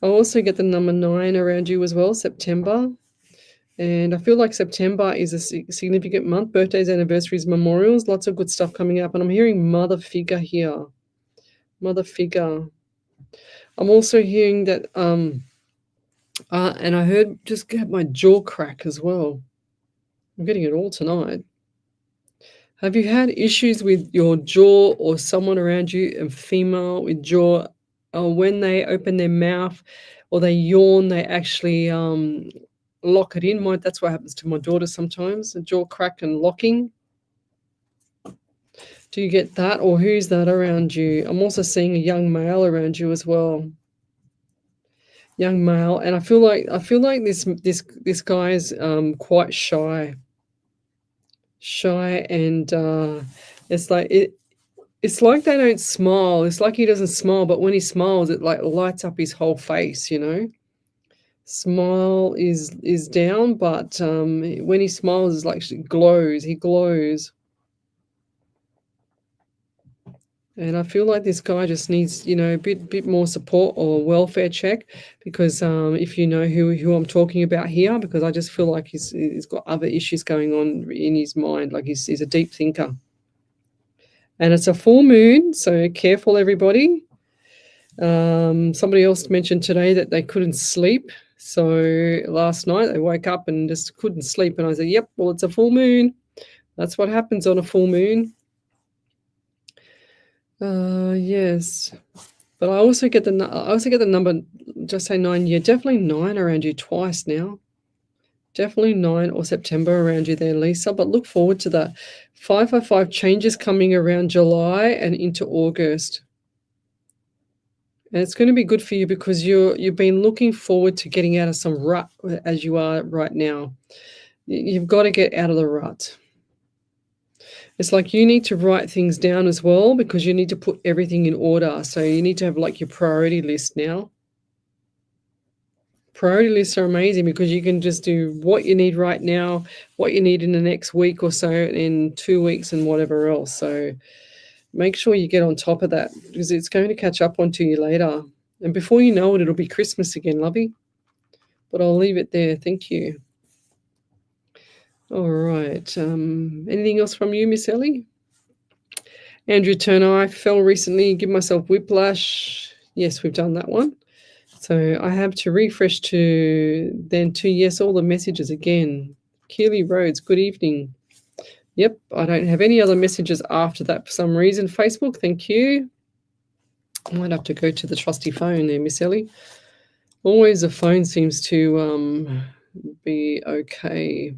I also get the number 9 around you as well, September. And I feel like September is a significant month. Birthdays, anniversaries, memorials, lots of good stuff coming up. And I'm hearing mother figure here. Mother figure. I'm also hearing that, and I heard just get my jaw crack as well. I'm getting it all tonight. Have you had issues with your jaw or someone around you, a female with jaw, when they open their mouth or they yawn, they actually lock it in? That's what happens to my daughter sometimes, a jaw crack and locking. Do you get that, or who's that around you? I'm also seeing a young male around you as well. Young male, and I feel like this guy is quite shy, and it's like they don't smile. It's like he doesn't smile, but when he smiles, it like lights up his whole face, you know. Smile is down, but when he smiles, it's like glows. He glows. And I feel like this guy just needs, you know, a bit more support or welfare check, because if you know who I'm talking about here, because I just feel like he's got other issues going on in his mind, like he's a deep thinker. And it's a full moon, so careful, everybody. Somebody else mentioned today that they couldn't sleep. So last night they woke up and just couldn't sleep. And I said, yep, well, it's a full moon. That's what happens on a full moon. Yes. But I also get the number, just say 9. Yeah, definitely 9 around you twice now. Definitely 9 or September around you there, Lisa. But look forward to that. 555 changes coming around July and into August. And it's going to be good for you because you've been looking forward to getting out of some rut as you are right now. You've got to get out of the rut. It's like you need to write things down as well because you need to put everything in order. So you need to have like your priority list now. Priority lists are amazing because you can just do what you need right now, what you need in the next week or so, in 2 weeks and whatever else. So make sure you get on top of that because it's going to catch up onto you later. And before you know it, it'll be Christmas again, lovey. But I'll leave it there. Thank you. All right. Anything else from you, Miss Ellie? Andrew Turner, I fell recently. Give myself whiplash. Yes, we've done that one. So I have to refresh to yes, all the messages again. Keely Rhodes, good evening. Yep, I don't have any other messages after that for some reason. Facebook, thank you. I might have to go to the trusty phone there, Miss Ellie. Always the phone seems to be okay.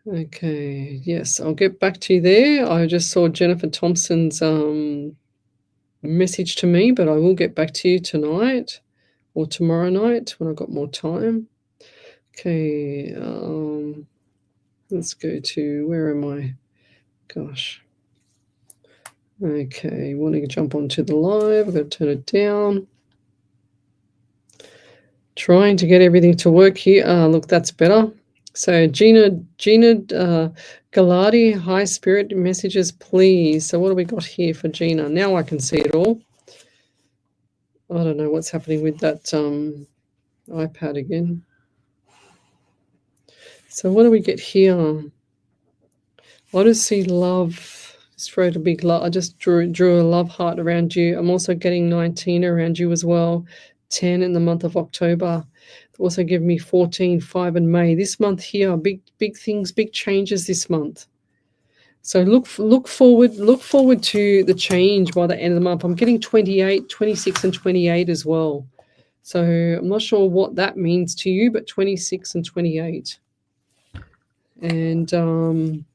Okay, yes, I'll get back to you there. I just saw Jennifer Thompson's message to me, but I will get back to you tonight or tomorrow night when I've got more time. Okay, let's go to, where am I? Gosh. Okay, want to jump onto the live. I've got to turn it down. Trying to get everything to work here. Look, that's better. So Gina Galati, high spirit messages, please. So what do we got here for Gina? Now I can see it all. I don't know what's happening with that iPad again. So what do we get here? I just see love. Just wrote a big love. I just drew a love heart around you. I'm also getting 19 around you as well. 10 in the month of October. Also give me 14, 5 in May. This month here, big things, big changes this month. So look forward to the change by the end of the month. I'm getting 28, 26 and 28 as well. So I'm not sure what that means to you, but 26 and 28. And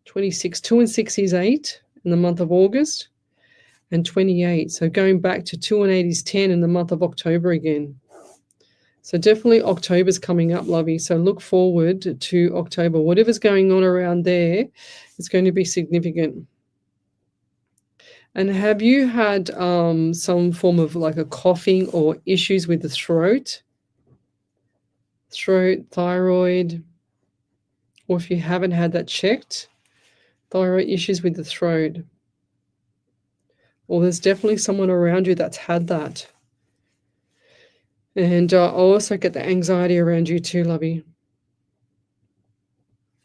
26, 2 and 6 is 8 in the month of August. And 28. So going back to 2 and 8 is 10 in the month of October again. So definitely October's coming up, lovey. So look forward to October. Whatever's going on around there, it's going to be significant. And have you had some form of like a coughing or issues with the throat? Throat, thyroid, or if you haven't had that checked, thyroid issues with the throat. Or there's definitely someone around you that's had that. And I'll also get the anxiety around you too, lovey.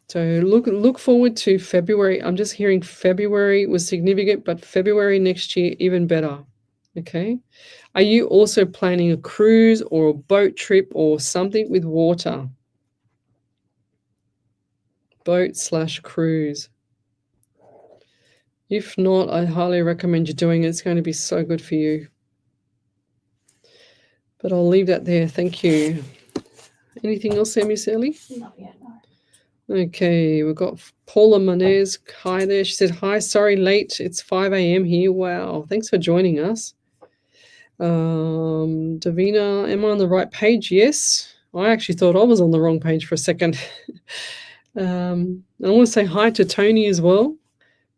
So look forward to February. I'm just hearing February was significant, but February next year even better. Okay. Are you also planning a cruise or a boat trip or something with water? Boat/cruise. If not, I highly recommend you doing it. It's going to be so good for you. But I'll leave that there. Thank you. Anything else, Miss Ellie? Not yet, no. Okay, we've got Paula Manez. Hi there. She said, hi, sorry, late. It's 5 a.m. here. Wow. Thanks for joining us. Davina, am I on the right page? Yes. I actually thought I was on the wrong page for a second. I want to say hi to Tony as well.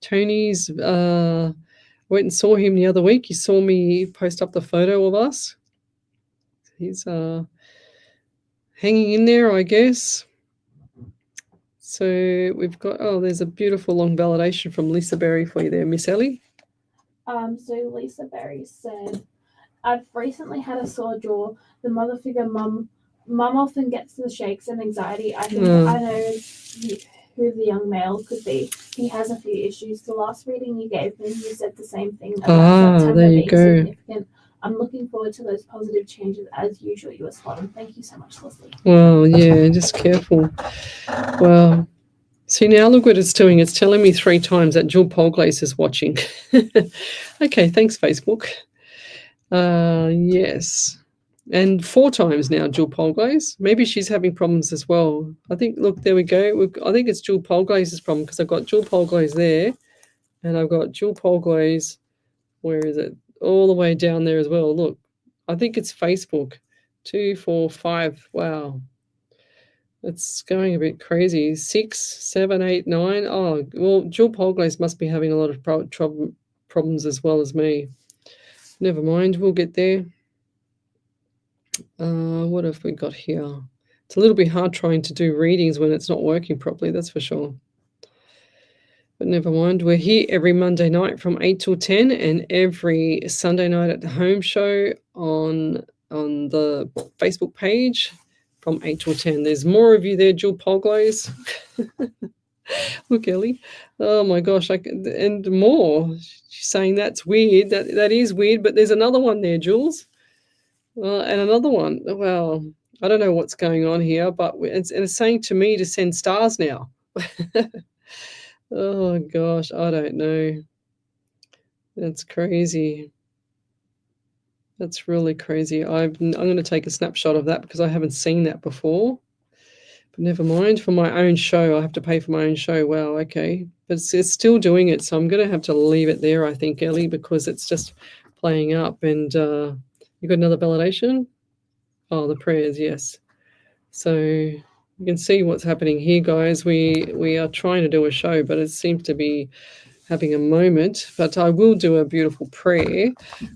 Tony's, went and saw him the other week. He saw me post up the photo of us. He's hanging in there, I guess. So we've got, there's a beautiful long validation from Lisa Berry for you there, Miss Ellie. So Lisa Berry said, I've recently had a sore jaw. The mother figure mum often gets the shakes and anxiety. I think I know who the young male could be. He has a few issues. The last reading you gave me, you said the same thing about September there you being go. significant. I'm looking forward to those positive changes as usual. You were spot on. Thank you so much, Lesley. Well, yeah, just careful. Well, See, now look what it's doing. It's telling me 3 times that Jill Polglaze is watching. Okay, thanks, Facebook. Yes. And 4 times now, Jill Polglaze. Maybe she's having problems as well. I think, look, there we go. I think it's Jill Polglaze's problem because I've got Jill Polglaze there and I've got Jill Polglaze, where is it? All the way down there as well. Look, I think it's Facebook. 2, 4, 5. Wow. It's going a bit crazy. 6, 7, 8, 9. Oh, well, Jill Polglaze must be having a lot of problems as well as me. Never mind, we'll get there. What have we got here? It's a little bit hard trying to do readings when it's not working properly, that's for sure. But never mind, we're here every Monday night from 8 till 10 and every Sunday night at the home show on the Facebook page from 8 till 10. There's more of you there, Jill Polglaze. Look, Ellie. Oh my gosh, and more. She's saying that's weird. That is weird, but there's another one there, Jules. And another one. Well, I don't know what's going on here, but it's saying to me to send stars now. Oh gosh, I don't know. That's crazy. That's really crazy. I'm going to take a snapshot of that because I haven't seen that before. But never mind. For my own show, I have to pay for my own show. Wow, okay. But it's still doing it, so I'm going to have to leave it there, I think, Ellie, because it's just playing up. And you got another validation? Oh, the prayers, yes. So you can see what's happening here, guys. We are trying to do a show, but it seems to be having a moment. But I will do a beautiful prayer.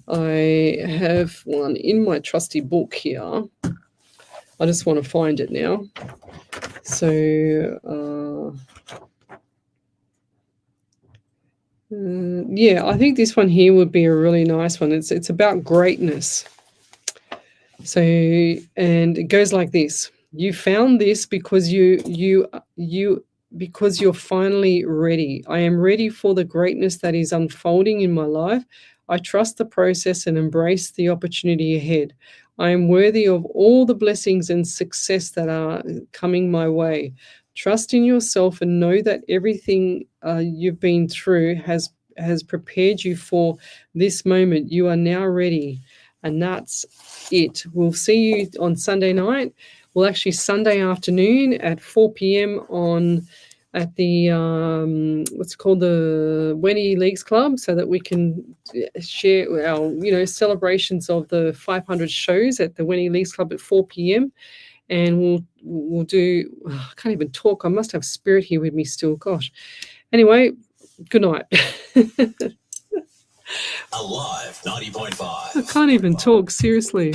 I have one in my trusty book here. I just want to find it now. So yeah, I think this one here would be a really nice one. It's about greatness. So, and it goes like this: you found this because because you're finally ready. I am ready for the greatness that is unfolding in my life. I trust the process and embrace the opportunity ahead. I am worthy of all the blessings and success that are coming my way. Trust in yourself and know that everything you've been through has prepared you for this moment. You are now ready. And that's it. We'll see you on Sunday night. Well, actually Sunday afternoon at 4 p.m. at the what's called the Wenny Leagues Club, so that we can share our celebrations of the 500 shows at the Wenny Leagues Club at 4 p.m. And we'll do. I can't even talk. I must have spirit here with me still. Gosh. Anyway, good night. Alive 90.5. I can't even talk, seriously.